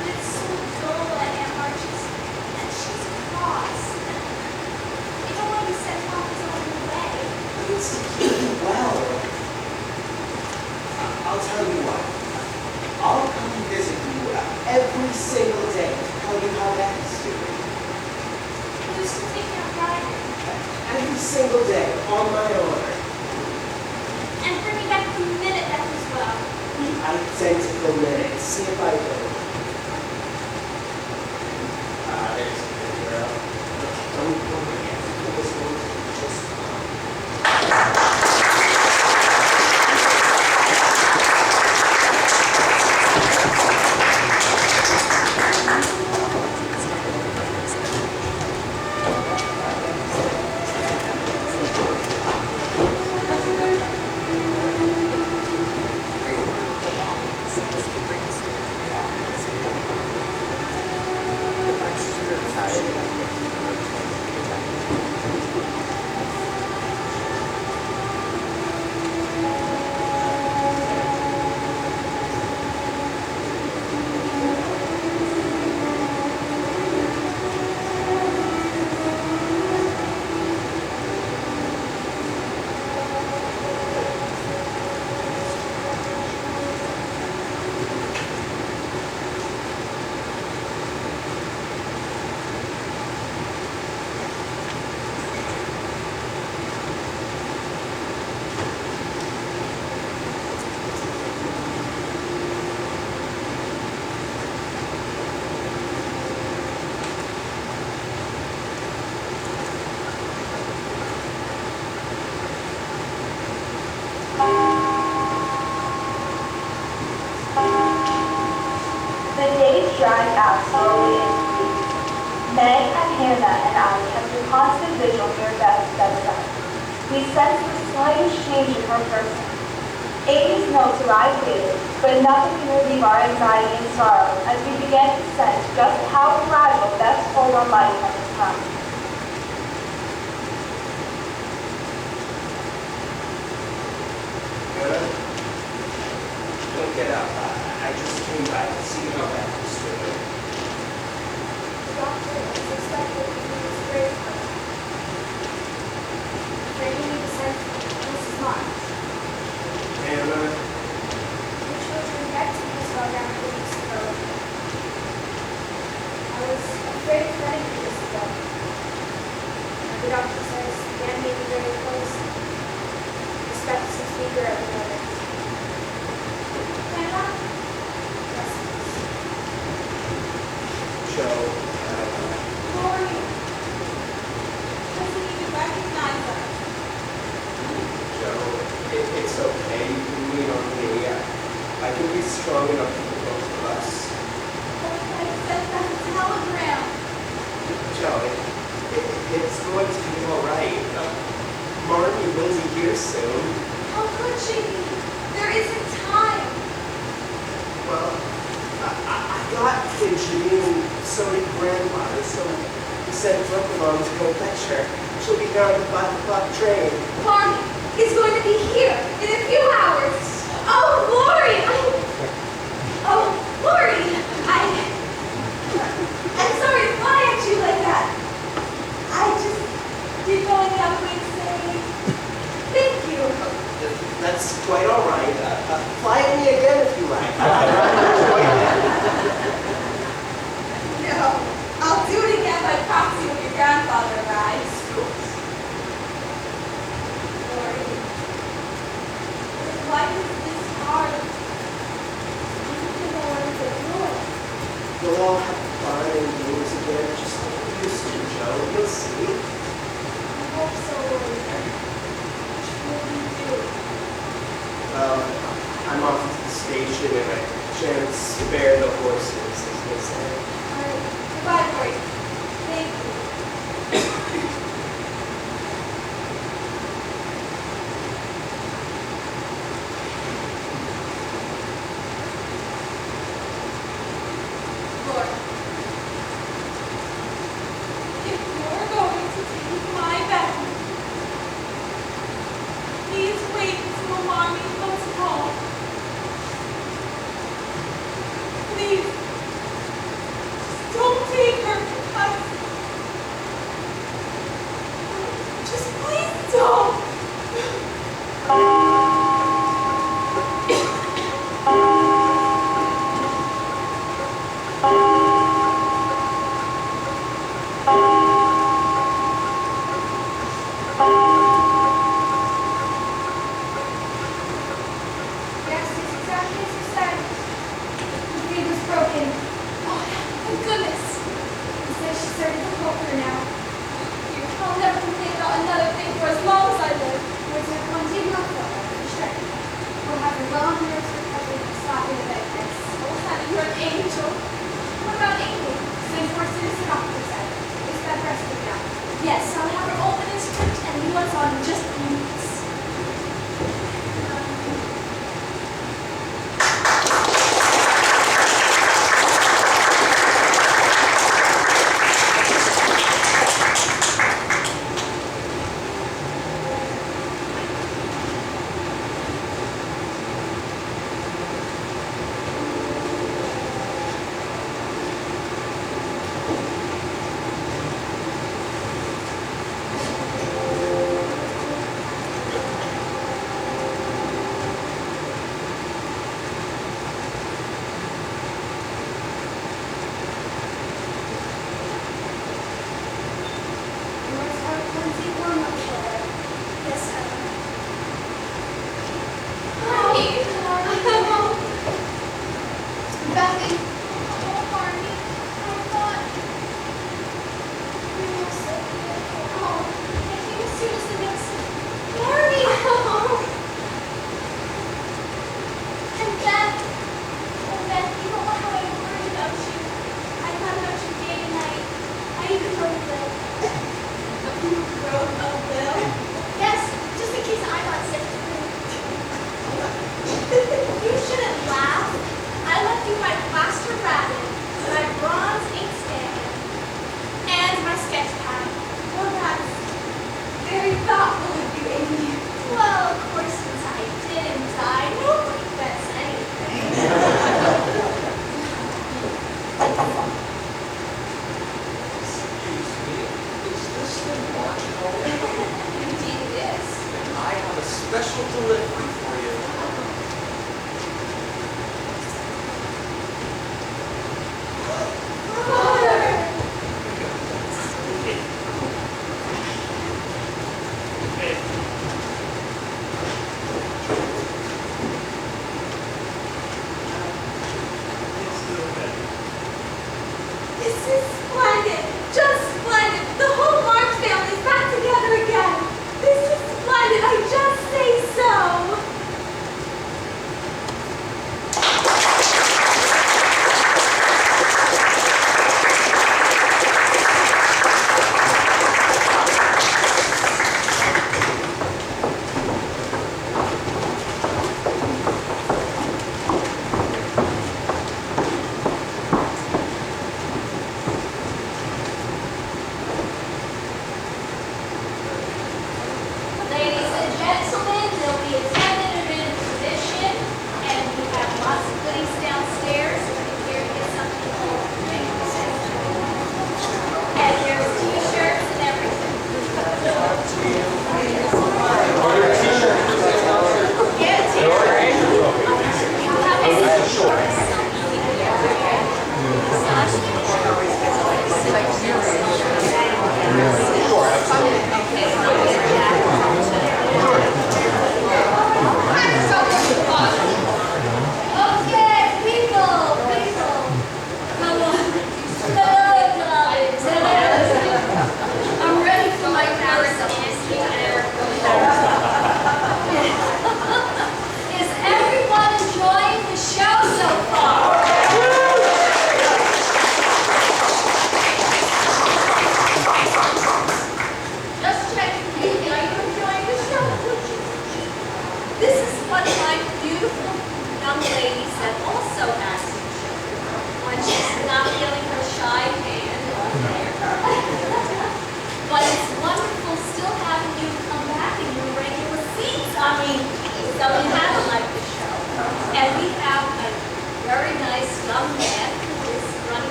But it's so dull at Aunt Archie's, and she's cross. I don't want to be sent off his own way. But it's to keep you well. I'll tell you what. I'll come visit you every single day to tell you how Becky's doing. Who's to take care of Ryder? Every single day, on my honor. And bring me back the minute that as well. The identical minute. See if I will. There's a good girl. Don't forget. This one's just fine. The days dragged out slowly into weeks. Meg and Hannah and I kept a constant vigil near Beth's bedside. We sensed the slightest change in her person. Amy's notes arrived daily, but nothing can relieve our anxiety and sorrow as we began to sense just how fragile Beth's hold on life had become. Good. Don't get up. I just came by to see how Becky's doing. The doctor is expected to be his grave first. Bringing me to send Mrs. Marks. Hannah, The children got to be so down 2 weeks ago. I was afraid of letting this go. The doctor says the end may be very close. Expect some fever every minute. Hannah? Yes. Joe, Lori. Doesn't even recognize us. Joe, it's okay. You can lean on me. I can be strong enough for both of us. I sent that telegram. Joe, it's going to be all right. Marty will be here soon. How could she be? There isn't time. Well, I got fidgety and so did Grandfather, so we sent Brooke along to go fetch her. She'll be here on the 5 o'clock train. Marty is going to be here in a few hours. Oh, Lori! I'm sorry to fly at you like that. I just didn't know any other way to say thank you. That's quite all right. Fly at me again if you like. No, I'll do it again by proxy when your grandfather arrives. Lori, life is this hard. I don't think I wanted to do it. We'll all have fun and games again, just like we used to, Joe. You'll see. I hope so, Lori. I truly do. Well, I'm off to the station and I shan't spare the horses, as they say. All right. Goodbye, Lori. Thank you. Lord, if you're going to take my bed, please wait until Mommy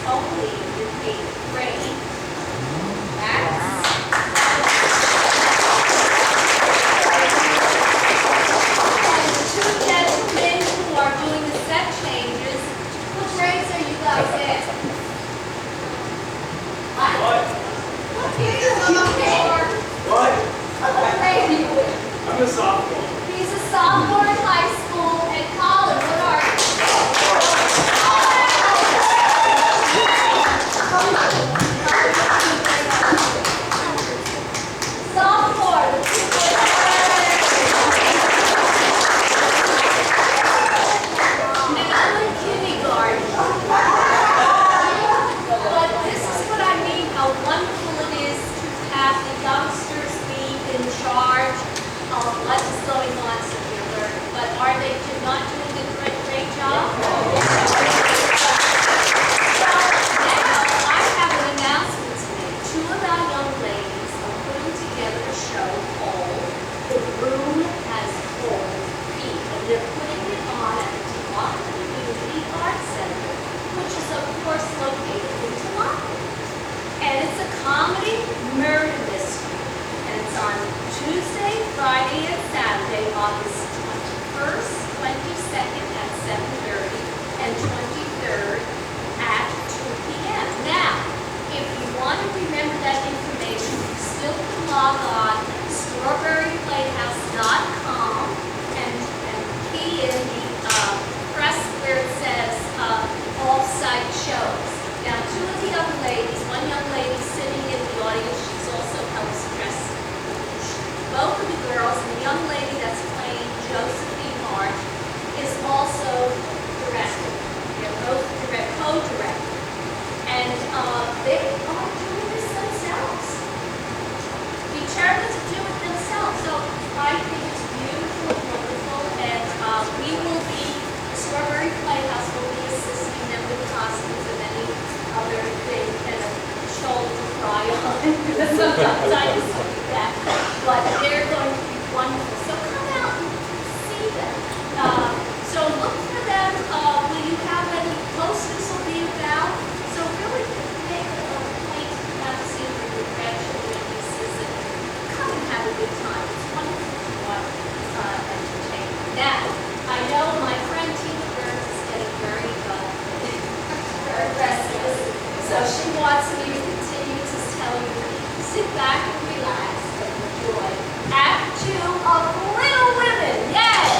only in 8th grade. Max. And the two gentlemen who are doing the set changes, what grades are you guys in? What? What grade are you in? What? What grade are you in? I'm a sophomore. He's a sophomore in high school, and Colin, what are you? Sophomore, the two boys and I'm in kindergarten. But this is what I mean, how wonderful it is to have the youngsters be in charge of what is going on so we learn. But are they not doing a great job? Now, I have an announcement to make. Two of our young ladies are putting together a show called The Room Has Cold Feet. And they're putting it on at the Deepening Community Arts Center, which is, of course, located in Toronto. And it's a comedy murder mystery. And it's on Tuesday, Friday, and Saturday, August 21st, 22nd at 7:30, and 23rd at 2 p.m. Now, if you want to remember that information, you still can log on to strawberryplayhouse.com and key in the press where it says off-site shows. Now, two of the young ladies, one young lady sitting in the audience, she's also helps dress both of the girls, and the young lady that's playing Josephine March is also directing. They're both co-directing. And they are doing this themselves. Determined to do it themselves. So I think it's beautiful and wonderful, and we will be, Strawberry Playhouse will be assisting them with costumes and any other thing, and a shoulder to cry on. Sometimes I just do that. But they're going to be wonderful. So come out and see them. So look for them. Will you have any posters will be about? So really make a point not to see your grandchildren and nieces and come and have a good time. It's wonderful to watch entertainment. Now, I know my friend Tina Burns is getting very restless. So she wants me to continue to tell you, sit back and relax and enjoy Act 2 of Little Women. Yay!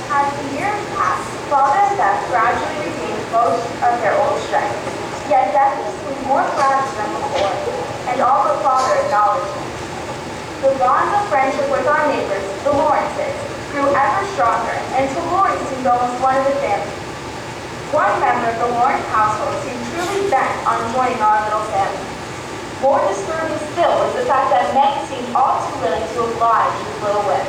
As the years passed, father and death gradually regained most of their old strength. Yet death seemed more fragile than before, and all but father acknowledged it. The bond of friendship with our neighbors, the Lawrences, grew ever stronger, until Lawrence seemed almost one of the family. One member of the Lawrence household seemed truly bent on joining our little family. More disturbing still was the fact that Meg seemed all too willing to oblige with little Whip.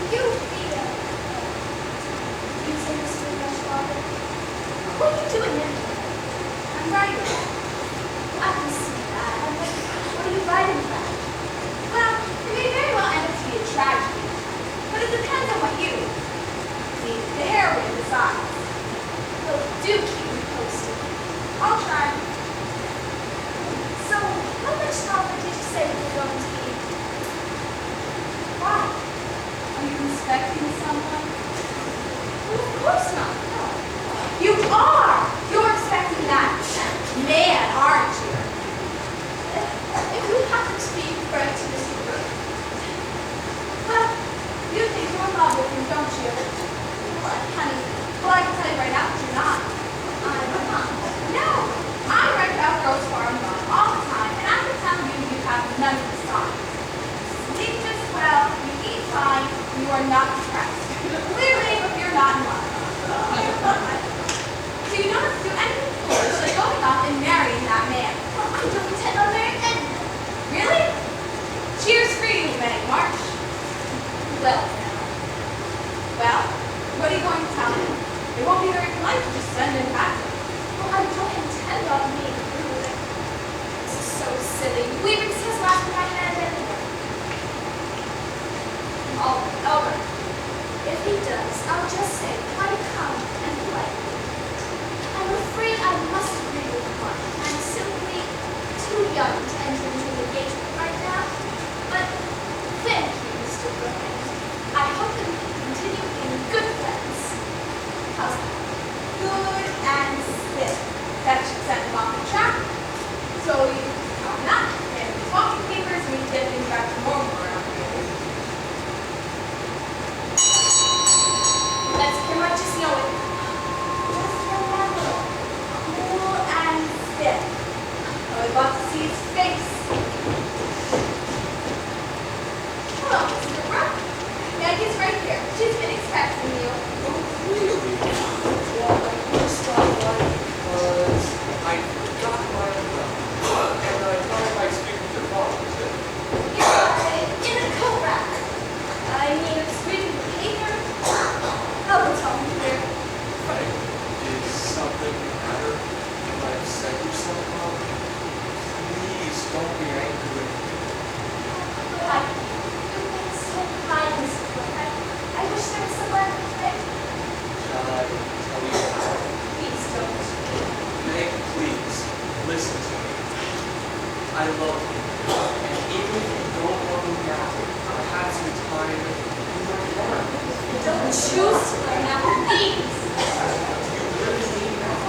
You feel using this too much longer. What are you doing now? I'm writing. I can see that. I'm like, what are you writing about? Well, it may very well end up to be a tragedy. But it depends on what you see. There we decide. So do keep me posted. I'll try. So, how much longer did you say you were going to be? Why? Are you expecting someone? Well, of course not. No. You are! You're expecting that man, aren't you? silly. Weaving his last in my hand anyway. Oh, Albert. If he does, I'll just say, why come and play? I'm afraid I must agree with one. I'm simply too young to enter into an engagement right now. But thank you, Mr. Brookman. I hope that we can continue being good friends. How's that? Good and stiff. That should set them off the track. So you come not and talking papers and we can get things back to normal around here. You might just know it. Just remember, cool and stiff. I would love to see his face. Hello, Mr. Brooke. Maggie's right here. She's been expecting you. Really? Well, I first stopped by because I forgot my umbrella. And I thought I might speak with your father too. Yeah, in a coat rack. I mean, it's reading the paper. Oh, it's all here. Right. Is something the matter? Have I upset you somehow? Please don't be angry with me. But you've been so kind, Mr. Brooke. I wish there was somewhere I could take. Shall I tell you how? Please don't. Meg, please, listen to me. I love you. And even if you don't love me now, perhaps in time, you might learn. Don't choose to learn now, please. You really mean that?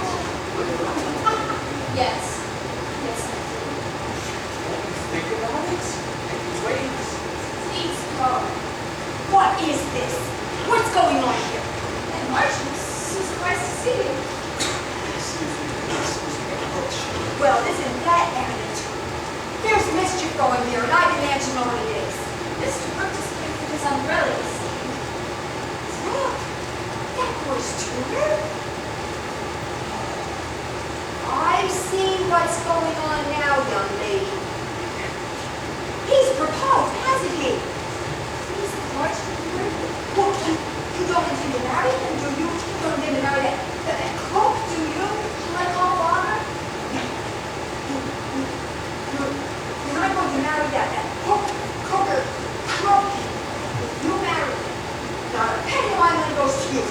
Yes. Yes, I do. Won't you think about it? And wait. Please go. What is this? What's going on here? And Marshall, so surprised to see you. Excuse me, Butch. Well, isn't that attitude? There's mischief going here, and I demand to know what it is. Mr. Brooke just came for his umbrella, you see. Look, that boy's tutor. I see what's going on now, young lady. He's proposed, hasn't he? Please, Marshall, Well, you don't intend to marry him, do you? You don't intend to marry that cook, do you? like all honor. You're not going to marry that cooker. If you marry him, not a penny of my money goes to you.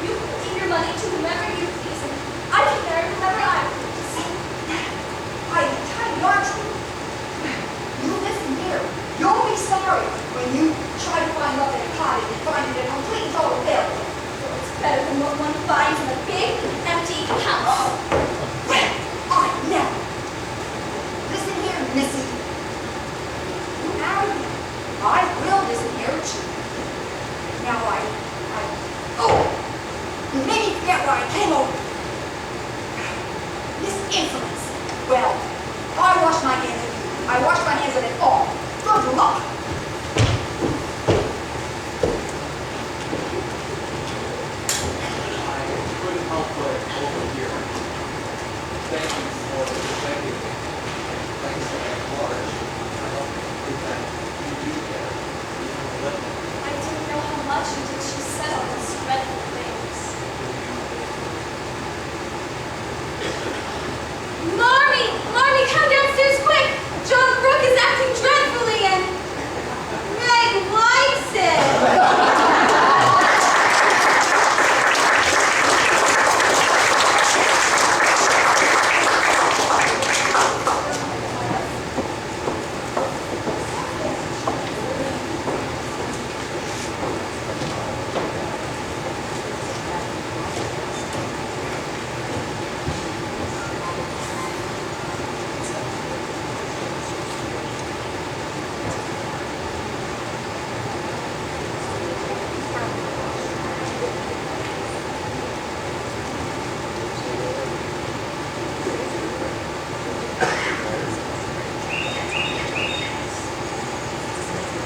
You can give your money to whomever you please, and I can marry whomever I please. I tell you, aren't you? You listen here. You'll be sorry when you try to find love in a cottage and find it a complete and total failure. So it's better than what one finds in a big, empty house. Well, I never. Listen here, Missy. You marry me. I will disinherit you. Now oh, you made me forget why I came over. This insolence. Well, I wash my hands of you. I wash my hands of it all. Good luck. I couldn't help but overhear. Thank you for defending me. And thanks to my large, I don't think that you do care even a little. I didn't know how much until she said all those dreadful things. Marmy, come downstairs quick! John Brooke is acting dreadfully and Meg likes it!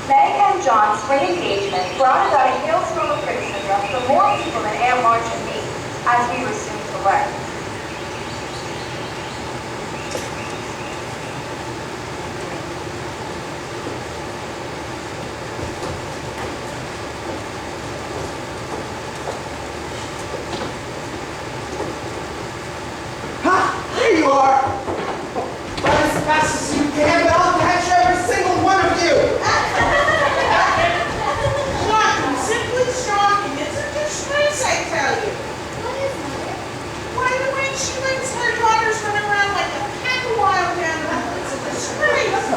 Meg and John's spring engagement brought about a hailstorm of criticism from more people than Aunt March and me, as we were soon to learn. Ha! There you are! as fast as you can, but I'll catch every single one of you. Shocking, simply shocking. It's a disgrace, I tell you. What is mother? Why, the way she lets her daughters run around like a pack of wild animals. It's a disgrace.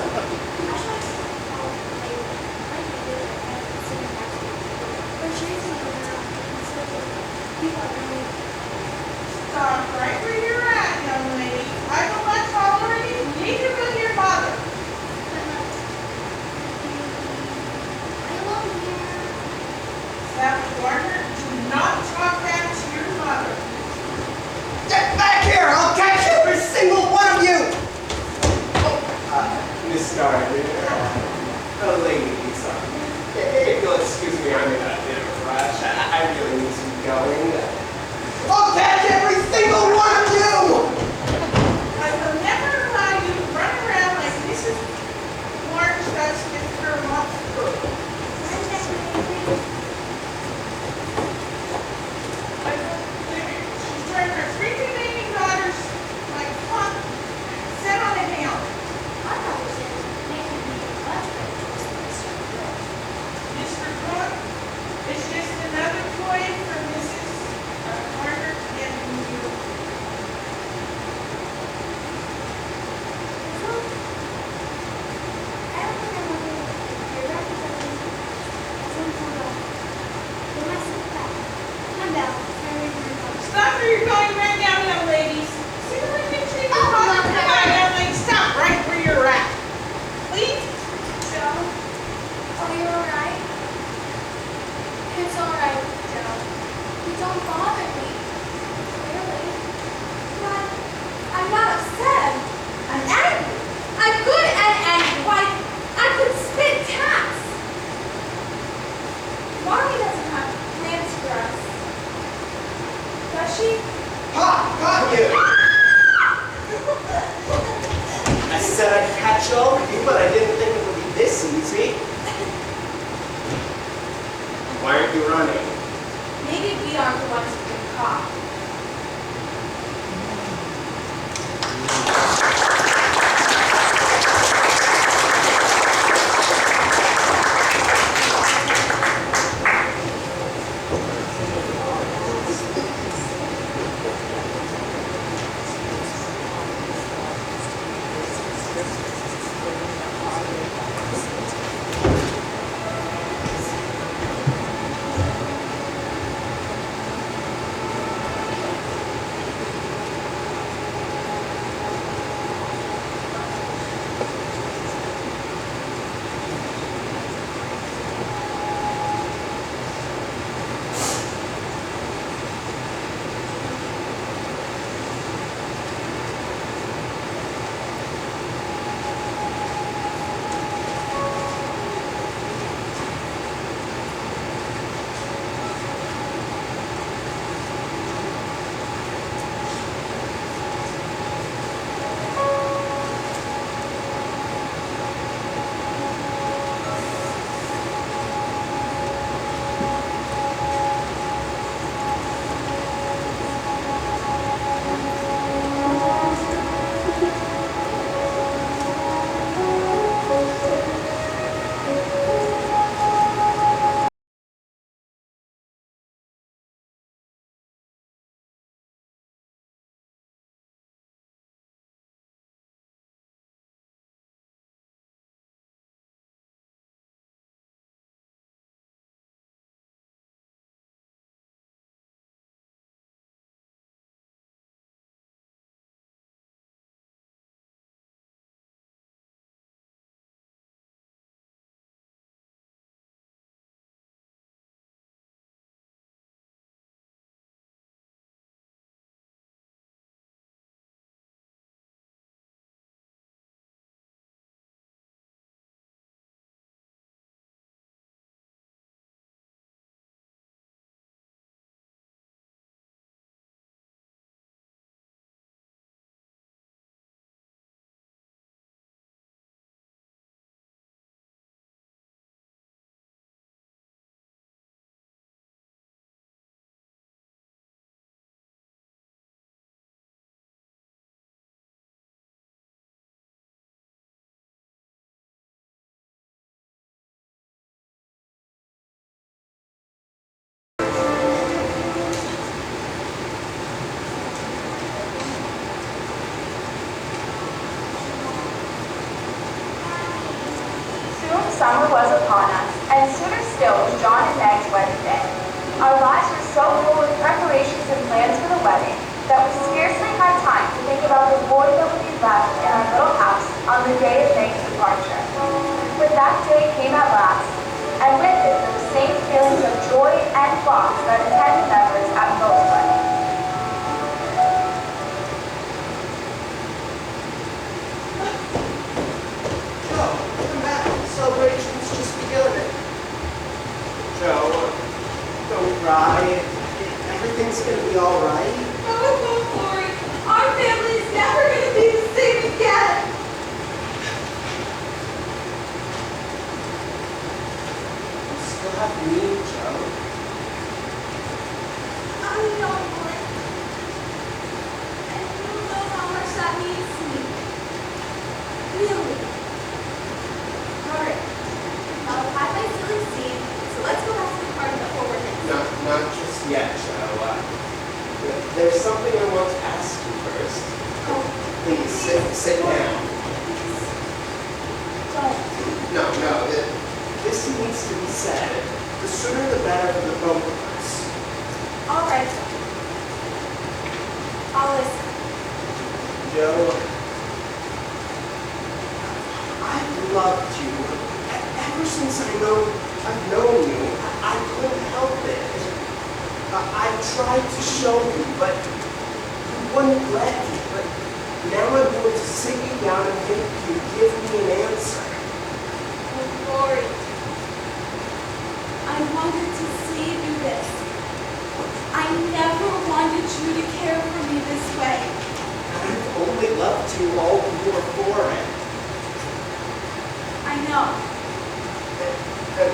Stop right where you're at, young lady. I go much already. Neither will your mother. Now, Warner, do not talk back to your mother. Get back here! I'll catch every single one of you! Miss Gardner, ladies, if you'll excuse me, I'm in a bit of a rush. I really need to be going. I'll catch every single one of you! I will never allow you to run around like Mrs. Orange does with her mom's girl. She's turned her three remaining daughters like fun, set on a hill. Mr. Cook, it's just another toy for Mrs. Carter and you. Stop or you're going right down, young ladies. See the way they treat you? Come on, young ladies, stop right where you're at. Please? Joe, are you alright? It's alright, Joe. You don't bother me. Really? But I'm not upset. I'm angry. I'm good and angry. Why, I could spit tacks. Mommy doesn't have plans for us. Does she? Ha! Got you! I said I'd catch all of you, but I didn't think it would be this easy. Why aren't you running? Maybe we aren't the ones who've been caught. summer was upon us, and sooner still was John and Meg's wedding day. Our lives were so full of preparations and plans for the wedding that we scarcely had time to think about the void that would be left in our little house on the day of Meg's departure. But that day came at last, and with it those same feelings of joy and loss that attend members at most weddings. Oh, come back. Celebration's just beginning. Joe, don't cry. Everything's gonna be all right. Oh, Lori, our family is never going to be the same again. You still have me, Joe. I know, Lori. And you know how much that means to me. Really. All right. I'll have my silly scene, so let's go back to the part before we're next. Not just yet, Joe. There's something I want to ask you first. Oh, Please, sit down. No, this needs to be said. The sooner the better for the both of us. all right. I'll listen. Joe, I've loved you. Ever since I've known you, I couldn't help it. I tried to show you, but you wouldn't let me. But now I'm going to sit you down and make you give me an answer. Oh, Lori. I wanted to save you this. I never wanted you to care for me this way. I've only loved you all the more for it. I know. And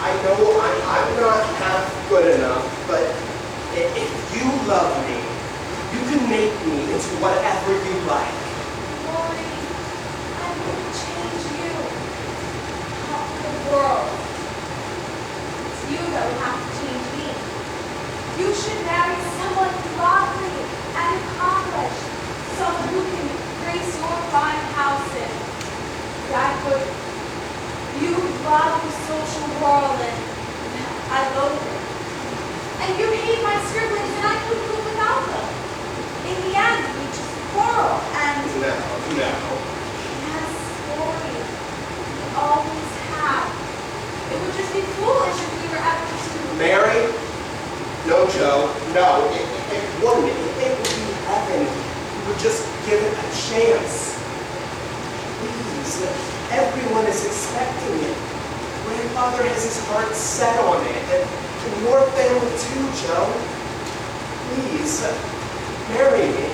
I know I'm not half good enough, but if you love me, you can make me into whatever you like. Lori, I wouldn't change you. Not for the world. It's you that would have to change me. You should marry someone lovely and accomplished, someone who can grace your fine house in. That would. You love the social world and I loathe it. And you hate my scribblings and I couldn't live without them. In the end, we just quarrel and... No. Yes, Lori. We always have. It would just be foolish if we were ever to... Mary? No, Joe. No, it wouldn't. It would be heaven. You would just give it a chance. Please, everyone is expecting it. Grandfather has his heart set on it, and your family too, Joe. Please, marry me.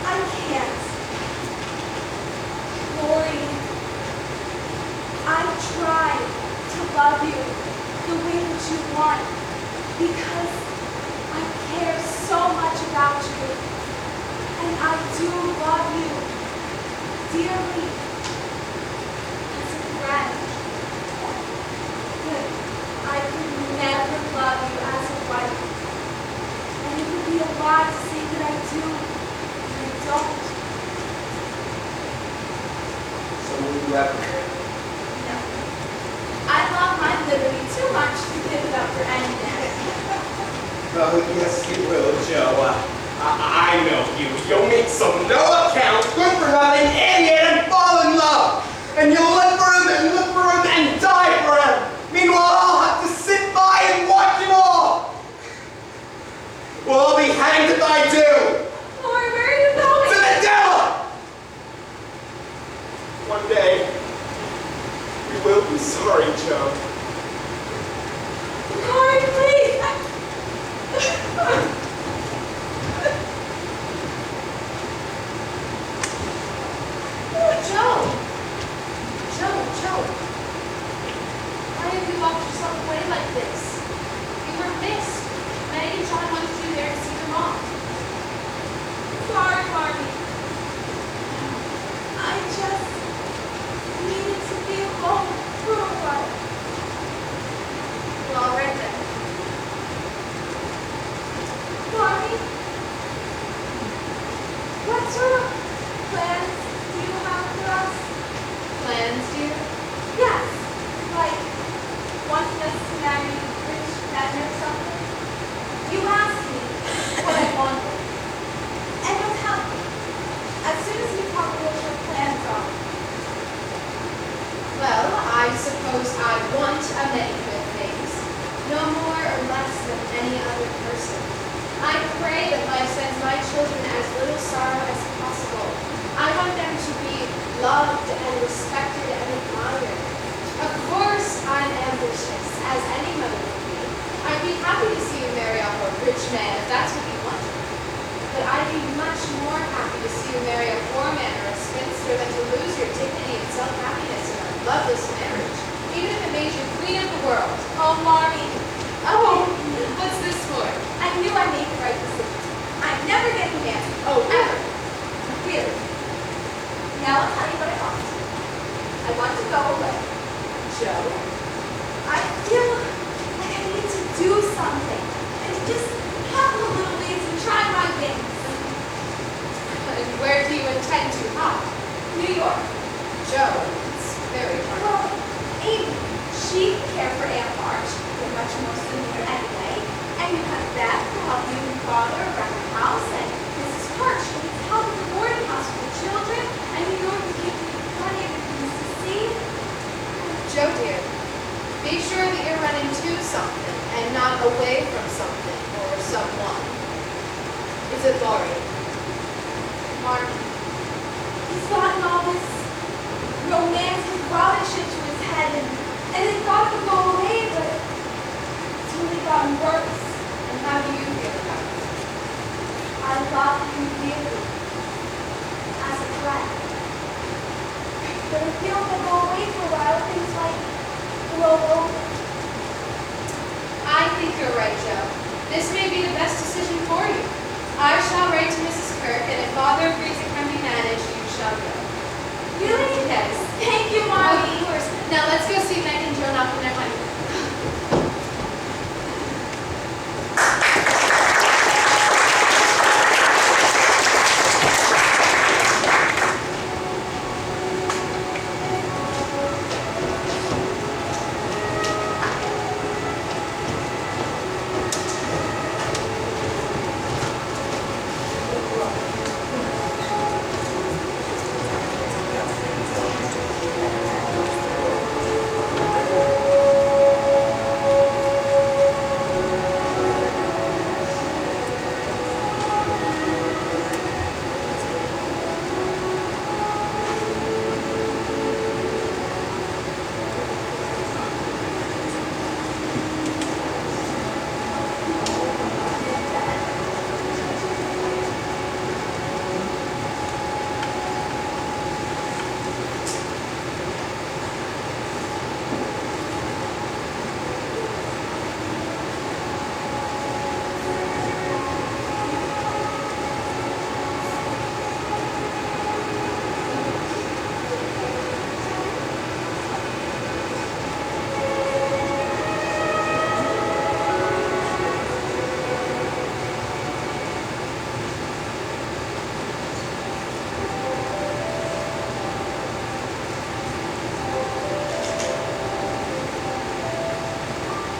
I can't. Lori, I've tried to love you the way that you want because I care so much about you. And I do love you dearly as a friend. But I could never love you as a wife. And it would be a lie to say that I do and I don't. So will you ever? No. I love my liberty too much to give it up for anything. Oh, yes, you will, Joe. I know you. You'll meet some no-account, good-for-nothing idiot and fall in love. And you'll live for him and die for him. Meanwhile, I'll have to sit by and watch it all. Well, I'll be hanged if I do. Lori, where are you going? To the devil! One day, we will be sorry, Joe. Lori, please. I suppose I want a many good things, no more or less than any other person. I pray that life sends my children as little sorrow as possible. I want them to be loved and respected and admired. Of course, I'm ambitious, as any mother would be. I'd be happy to see you marry off a rich man if that's what you wanted. But I'd be much more happy to see you marry a poor man or a spinster than to lose your dignity and self-happiness in a loveless marriage, even if it made you queen of the world. Oh, Mommy. Oh, what's this for? I knew I'd make the right decision. I'm never getting married. Oh, Ever. Really. Now I'll tell you what I want. I want to go away. Joe. I feel like I need to do something. And to just hop on the little leaves and try my wings. And where do you intend to hop? New York. Joe, it's very hard. Well, Amy, she can care for Aunt March. They're much more similar anyway. And you have Beth to help you and Father around the house. And Mrs. Parch who needs help with the boarding house for the children. And New York will give you plenty of things to see. Joe, dear, be sure that you're running to something and not away from something or someone. Is it Laurie? Mark, he's gotten all this romantic rubbish into his head, and he thought it would go away, but it's really gotten worse. And how do you feel about it? I love him dearly, as a friend. But I feel they'll go away for a while, things might blow over. I think you're right, Joe. This may be the best decision for you. I shall write to Mrs. Kirk, and if Father agrees it can be managed, you shall go. Really? Yes. Thank you, Of Mommy. course. Now let's go see Meg and Joe knock on their honeymoon.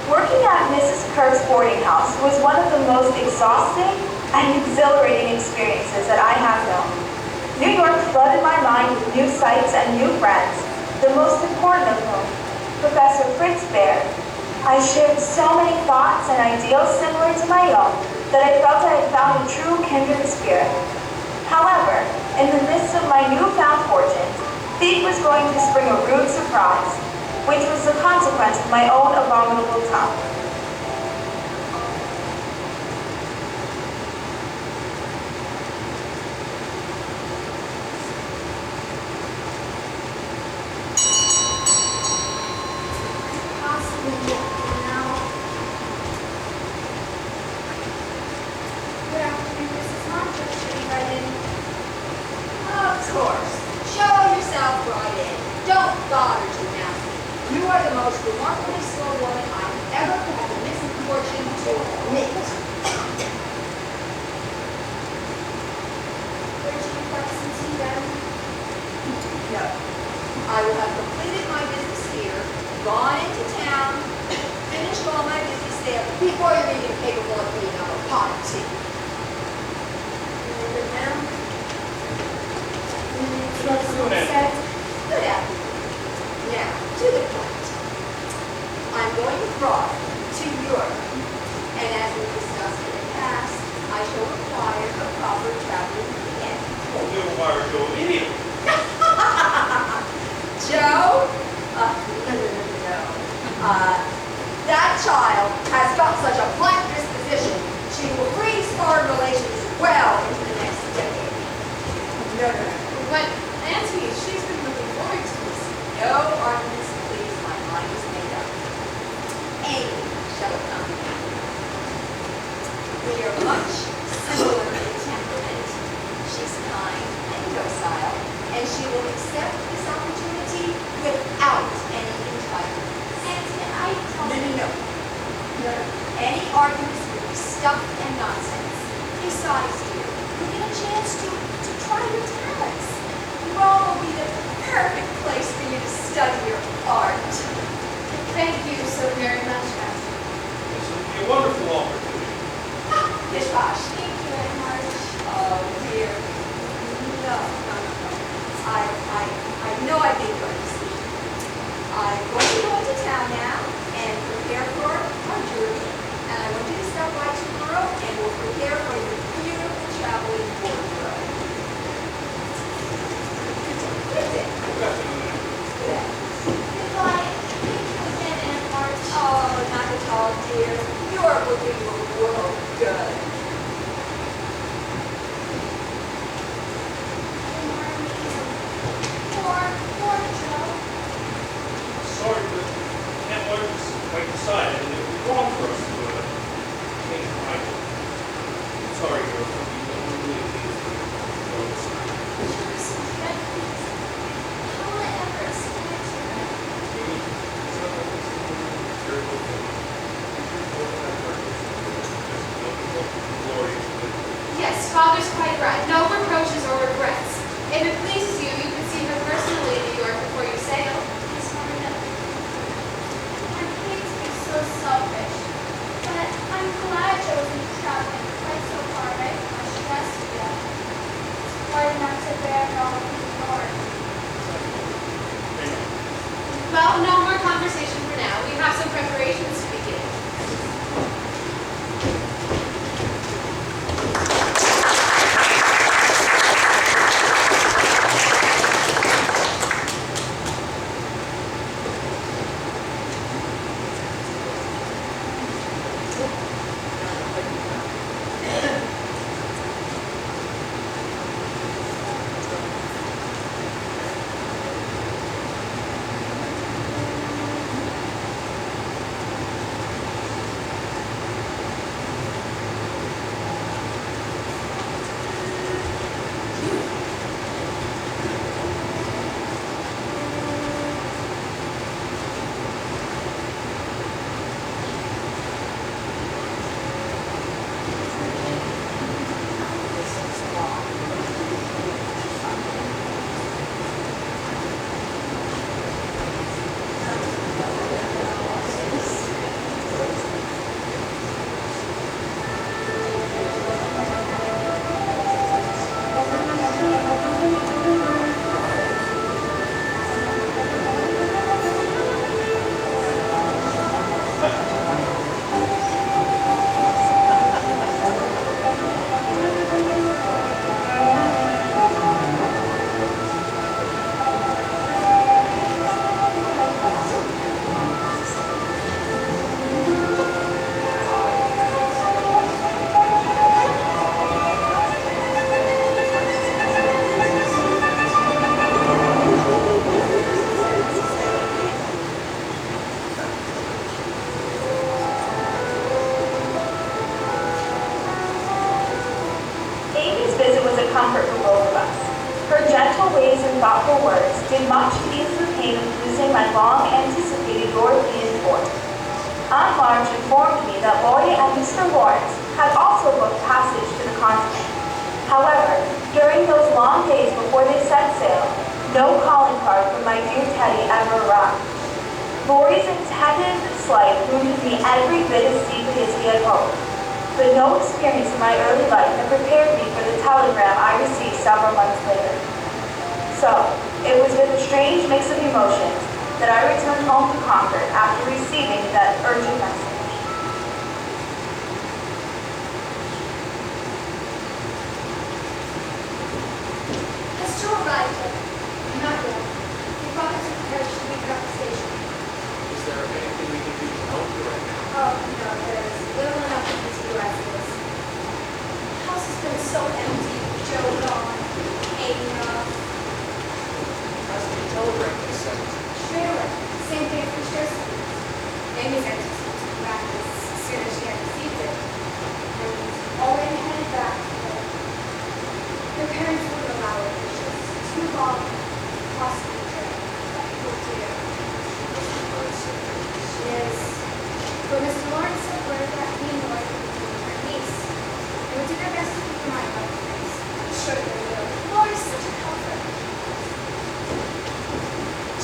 Working at Mrs. Kirk's boarding house was one of the most exhausting and exhilarating experiences that I have known. New York flooded my mind with new sights and new friends, the most important of whom, Professor Fritz Baird. I shared so many thoughts and ideals similar to my own that I felt I had found a true kindred spirit. However, in the midst of my newfound fortunes, fate was going to spring a rude surprise, which was the consequence of my own abominable tongue. Possibly, now. Good afternoon, Mrs. Montrose. Should we write in? Of course. Show yourself right in. Don't bother to announce me. You are the most remarkably slow woman I've ever had the misfortune to meet. Where do you park since you then? No. I will have completed my business here, gone into town, finished all my business there before you're even capable of being of a pot of tea. Good now. Good afternoon, Ed. Said, Good afternoon. Now, to the point. No, no, no. But Auntie, she's been looking forward to this. No arguments, please. My mind is made up. Amy shall come. We are much similar in temperament. She's kind and docile, and she will accept this opportunity without any entitlement. Auntie, I No, don't. no, no. No, no. Any arguments would be stuff and nonsense. Besides, dear, you get a chance to try your talents. Rome will be the perfect place for you to study your art. Thank you so very much, Auntie. This would be a wonderful opportunity. Pish posh. Thank you, Aunt Marge. Oh, dear. No, no, no, no. I know I made your decision. I'm going to go into town now and prepare for our journey. And I want you to stop by tomorrow and we'll prepare for your beautiful traveling wardrobe. That's it. Yeah. Goodbye. Thank you again, Aunt Marge. Oh, not at all, dear. You're looking your world good. Poor Joe. Sorry, but Aunt Marge is quite decided, and it would be wrong for us to change our mind. I'm sorry, girls, but we don't really need to go this time. Just get these. How will I ever explain it to her? Amy, it's not like this is a terrible thing. You're going to have purpose. Just don't glory into it. Yes, Father's quite right. No reproaches or regrets. If it pleases you, you can see her personally in New York before you sail. Yes, Mama. I hate to be so selfish, but I'm glad Joe isn't traveling quite so far away from us just yet. It's hard enough to bear it all in New York. Well, no more conversation for now. We have some preparations to begin. Amy's visit was a comfort for both of us. Her gentle ways and thoughtful words did much to ease the pain of losing my long-anticipated European tour. Aunt Marge informed me that Lloyd and Mr. Lawrence had also booked passage to the continent. However, during those long days before they set sail, no calling card from my dear Teddy ever arrived. Lori's intended slight wounded me every bit as deeply as he had hoped, but no experience in my early life had prepared me for the telegram I received several months later. So, it was with a strange mix of emotions that I returned home to Concord after receiving that urgent message. Has Joe arrived yet? Not yet. Your father took carriage to meet her at the station. Is there anything we can do to help you right now? Oh, no, there's little enough to do as it is. The house has been so empty with Joe gone. Amy, in the ball, possibly trip, but will do. Yes. But Mr. Lawrence said word that he and Lloyd would be doing her niece. They would do their best to keep her mind off things. I'm sure they will. Lloyd is such a comfort.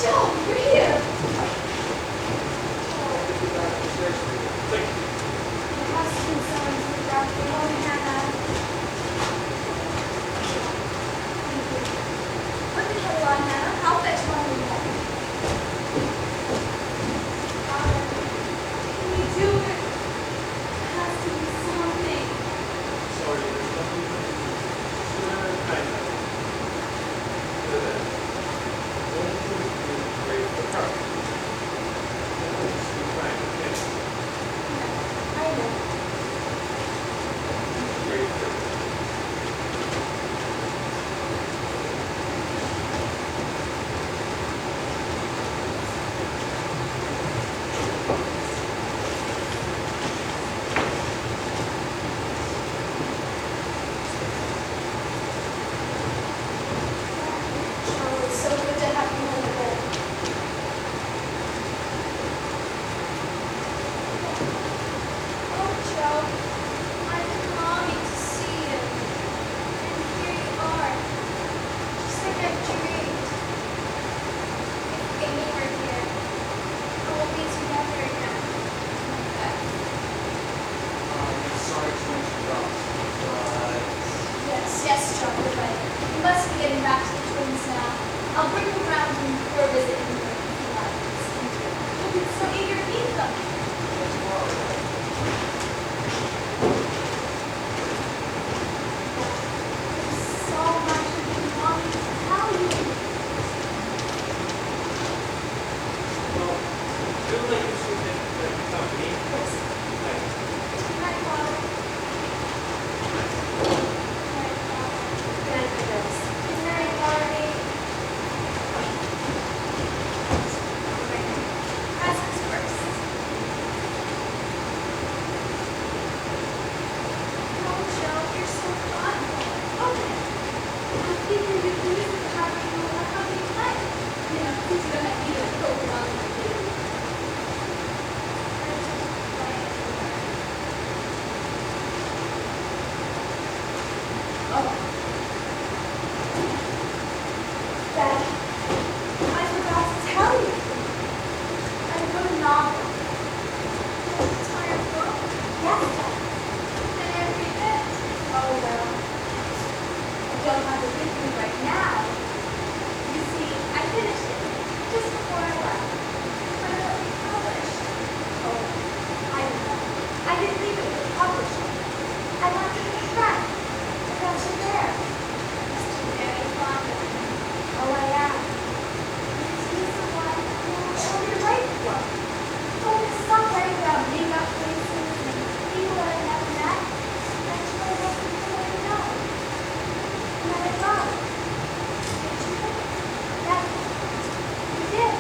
Joe, you're here. Thank you. The house has been selling to the doctor. Oh, Hannah. Thank you. Put the kettle on, Hannah. I'll fetch one in a moment. Can you do it? There has to be something. Sorry, there's nothing. Just remember the kind of. Good then. One food is great for her. Just be kind, okay? I know. Great for her. Oh, it's so good to have you home again. Oh, Joe, I've been longing to see you. And here you are, just like I've dreamed. If Amy were here, we'll be together again. Sorry to interrupt, but Yes, Joe, you're right. We must be getting back to the twins now. I'll bring them around and for a visit in the morning if you like. We'll be so eager to meet them. There's so much I've been wanting to tell you. Well, feel like you should have company. Thanks. Good night, Father. Good night, Father. Good night, girls. Good night, Barbie. Presents first. Oh, Joe, you're so thoughtful. Open it. I figured you could use it to have you a company play. Yeah, who's gonna eat a coke on my baby? Oh. Dad, I forgot to tell you. I wrote a novel. An entire book? Yes, Dad. And I read it. Oh, well. I don't have it with me right now. You see, I finished it just before I left. But it'll be published. Oh, I don't know. I didn't leave it with the publisher. I left it with a friend. I got you there. Must be very fond of me. Oh, I am. Because he's the one who will show me right for. Told me to stop writing about makeup places and people that I never met. Eventually, I met people I know. And then I got it. Did you? Yes. You did.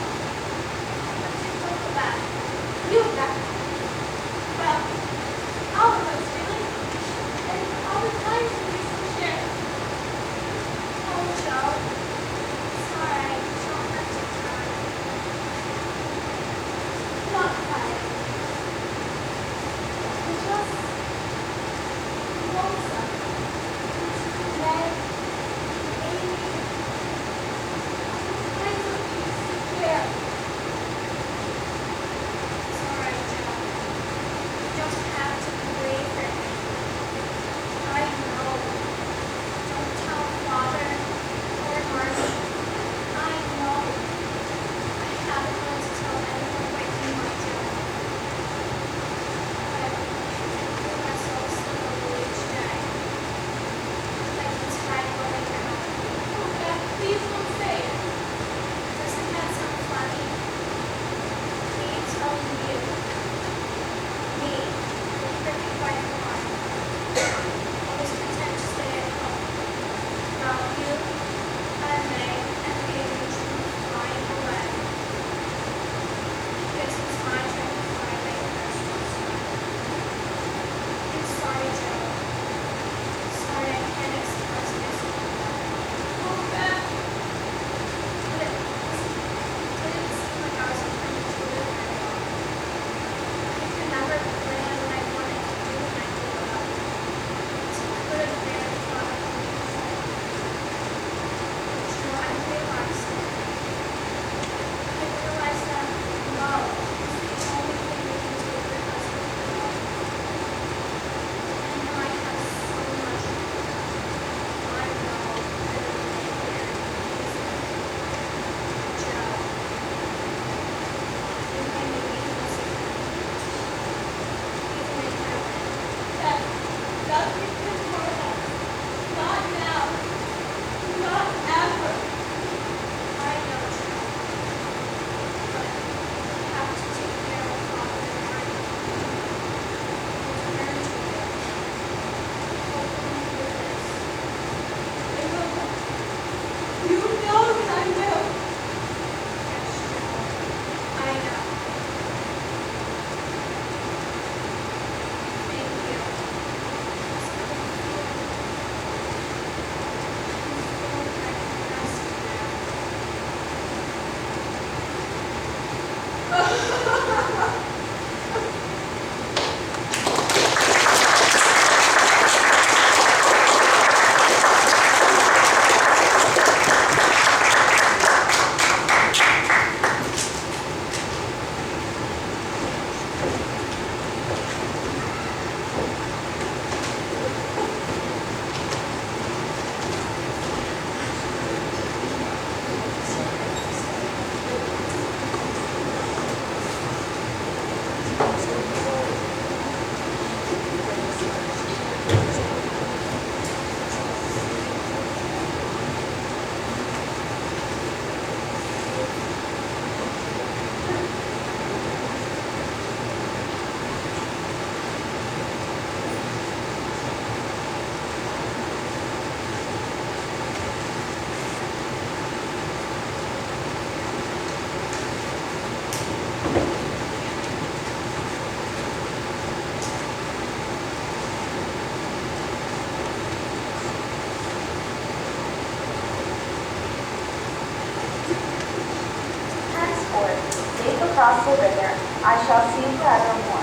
across the river, I shall see forevermore.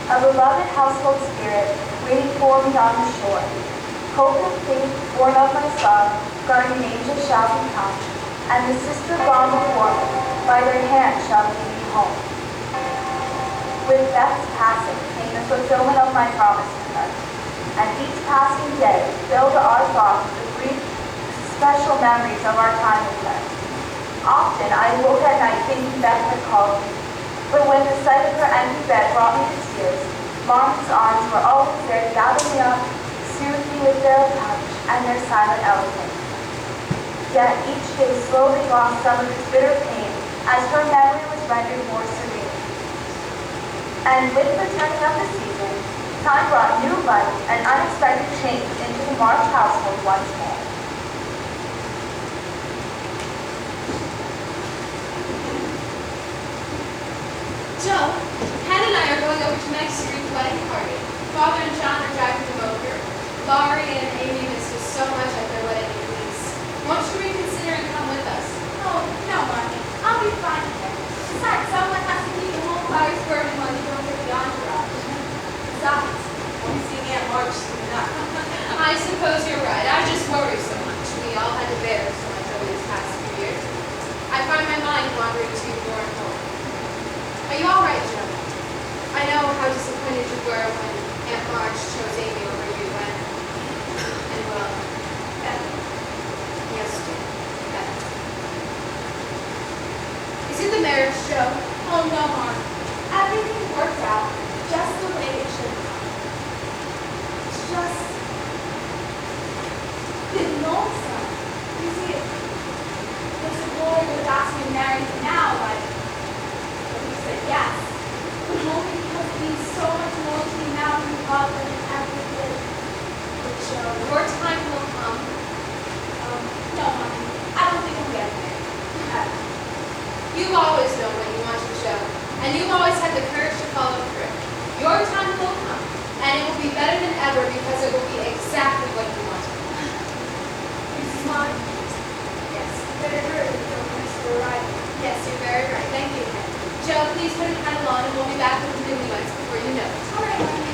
A beloved household spirit waiting for me on the shore. Hope and faith, born of my sorrow, guardian angel shall become, and the sister bond before me, by their hand shall lead me home. With death's passing came the fulfillment of my promise to her, and each passing day filled our thoughts with brief, special memories of our time with her. Often I woke at night thinking Beth had called me, but when the sight of her empty bed brought me to tears, Mom's arms were always there to gather me up, soothe me with their touch and their silent eloquence. Yet each day slowly lost some of its bitter pain as her memory was rendered more serene. And with the turning of the season, time brought new life and unexpected change into the March household once more. Joe, Ken and I are going over to next year's wedding party. Father and John are driving them over. Laurie and Amy missed us so much at their wedding in Greece. Won't you reconsider and come with us? Oh, no, Mommy. I'll be fine here. Besides, someone has to keep the whole flowers burning while you don't get the entourage. Besides, only seeing Aunt March soon enough. I suppose you're right. I just worry so much. We all had to bear so much over these past few years. I find my mind wandering too more and more. Are you all right, Joe? I know how disappointed you were when Aunt March chose Amy over you and well, Beth. Yes, Joe. Beth. Is it the marriage, Joe? Oh, no, Mom. Everything worked out just the way it should have. It's just... didn't know so. You see, if the boy would ask me to marry him now, but he said yes. But only because it means so much more to me now than love than it ever did. But Joe, Your time will come. no, Mommy. I don't think I'm getting married. You always know when you want to, Joe, and you've always had the courage to follow through. Your time will come, and it will be better than ever because it will be exactly what you wanted. Mrs. Mom? Yes. Better hurry before Mr. arrival. Yes, you're very right. Thank you. Joe, please put a kettle on, and we'll be back with the newlyweds before you know it. All right, Mommy.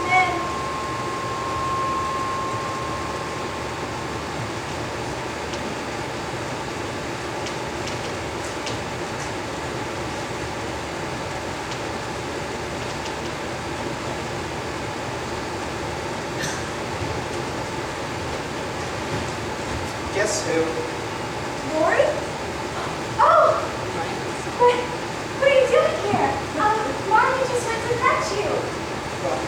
Then, Guess who? Lori? Oh! What are you doing here? Mommy just went to fetch you. Well,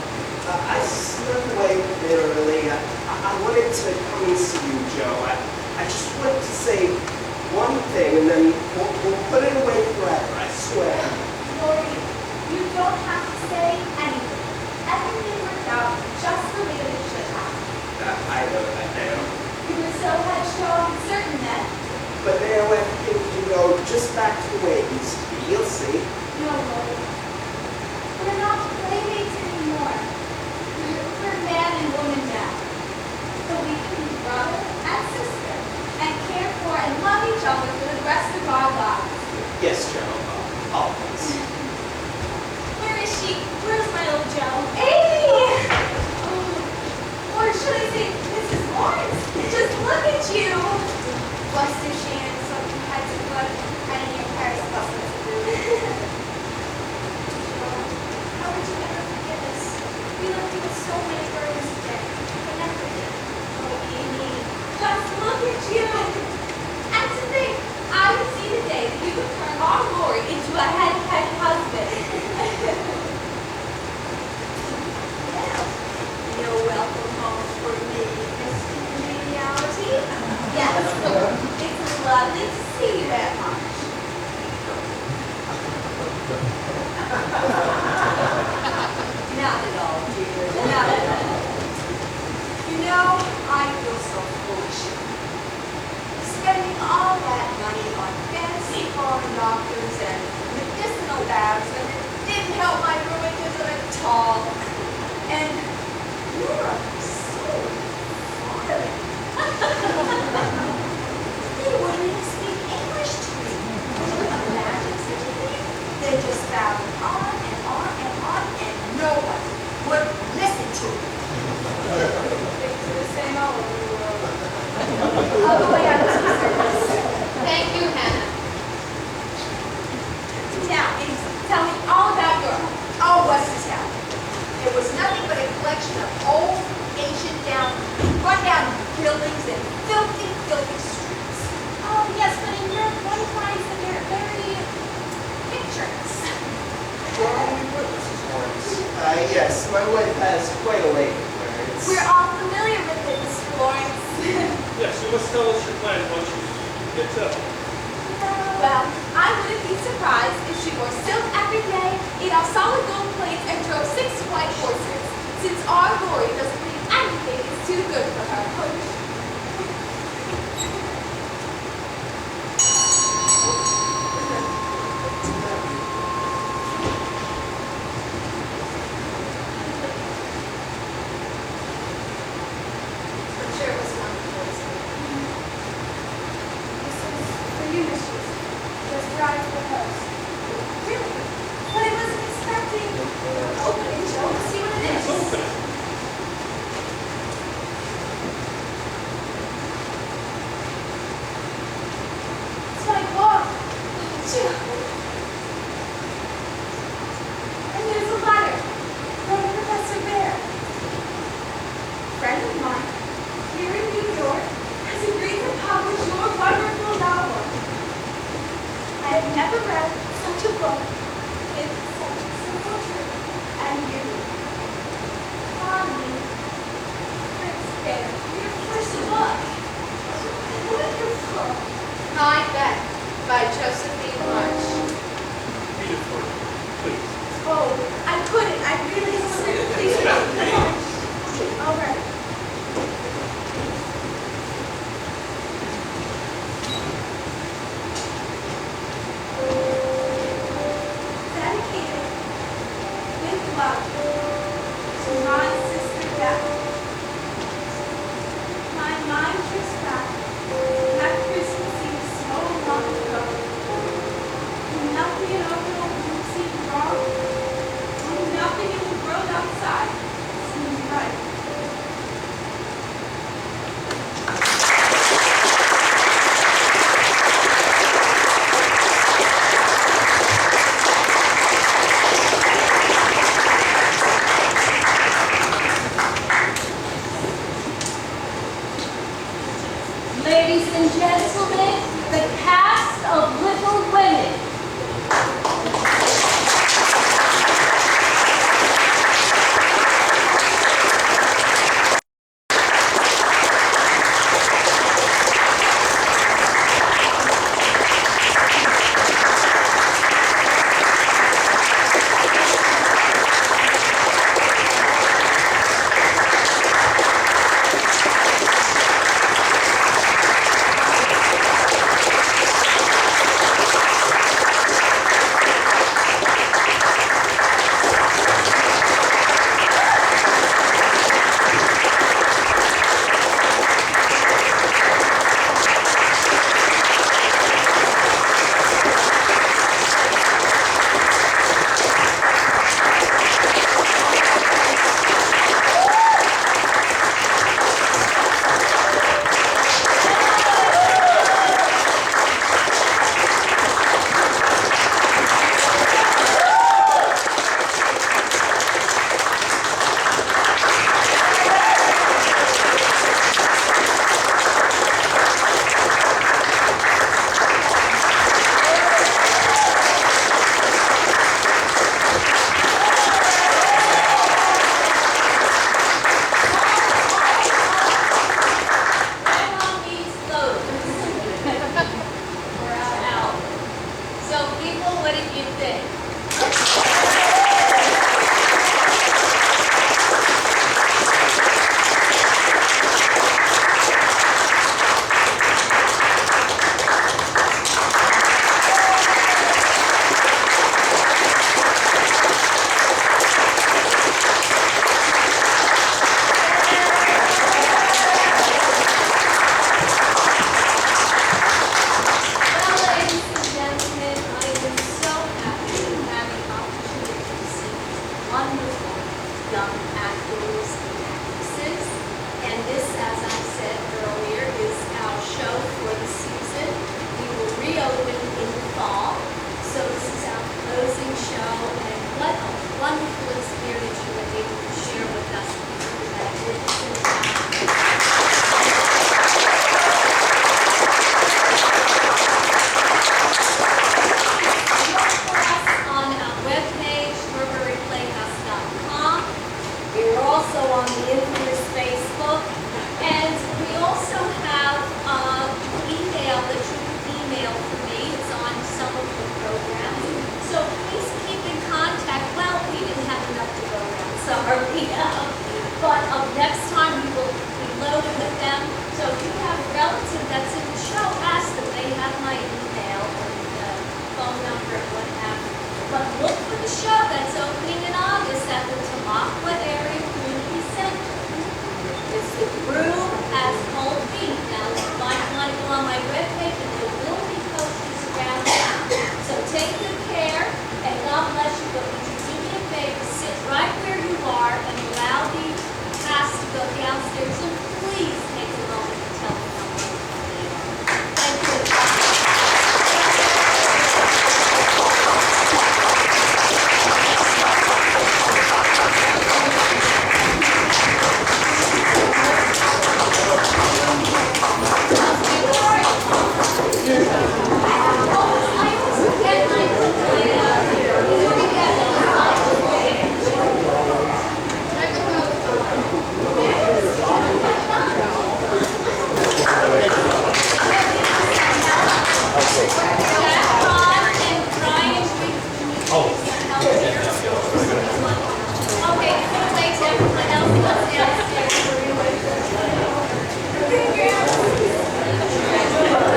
I snuck away a bit early. I wanted to come and see you, Joe. I just wanted to say one thing, and then we'll put it away forever, I swear. Lori, you don't have to say anything. Everything worked out just the way that it should have. I know that now. You were so headstrong and certain then. But now everything can go just back to the way it used to be. You'll see. No, Lori. We're not playmates anymore. We're man and woman now. So we can be brother and sister and care for and love each other for the rest of our lives. Yes, Joe. Always. Where is she? Where's my little Joe? Amy! Oh, or should I say Mrs. Lawrence? Just look at you! Busted Shannon, something had to look, and in your Paris busted to do. How would you ever forgive us? We left you with so many burdens today, but never did. Oh, Amy, just look at you! And to think, I would see the day that you would turn our Lori into a head husband. Well, you're welcome home for me, Miss Congeniality. Yes, it's lovely to see you, Aunt March. Not at all, dear. Not at all. You know, I feel so foolish. Spending all that money on fancy foreign doctors and medicinal baths when it didn't help my rheumatism at all. And Europe Yes, my wife has quite a lake of words. We're all familiar with it, Mr. Lawrence. Yes, you must tell us your plans once you get settled. Well, I wouldn't be surprised if she wore silk every day, ate off solid gold plates, and drove 6 white horses, since our Lori doesn't think anything is too good for her. I'm sure it was wonderful. This was for you, Miss Susan. Just right for the host. Really? But I wasn't expecting opening, Joe. Let's see what it Let's is. open it. It's my book. Joe. And there's a letter from Professor Bear. Friend of mine, here in New York, has agreed to publish your wonderful novel. I have never read such a book with such simple truth and beauty. Mommy, Prince Bear, your first book. Wonderful. My Bet by Josephine March. Read it for me, please. Oh, I couldn't. I really couldn't. Please It's better. Read it. don't. All right. Dedicated with love to my sister Beth. My mind drifts back that Christmas Eve so long ago. And nothing in our little room seemed wrong. And nothing in the world outside seemed right. show that's opening in August at the Tamaqua Area Community Center. It's The Groom Has Cold Feet. Now, you might want to go on my webpage and there will be posters around town. So take good care and God bless you. But would you do me a favor, sit right where you are and allow the cast to go downstairs and please take a moment to tell them how wonderful they are. Thank you. Jack, Ron, and Brian, we help here.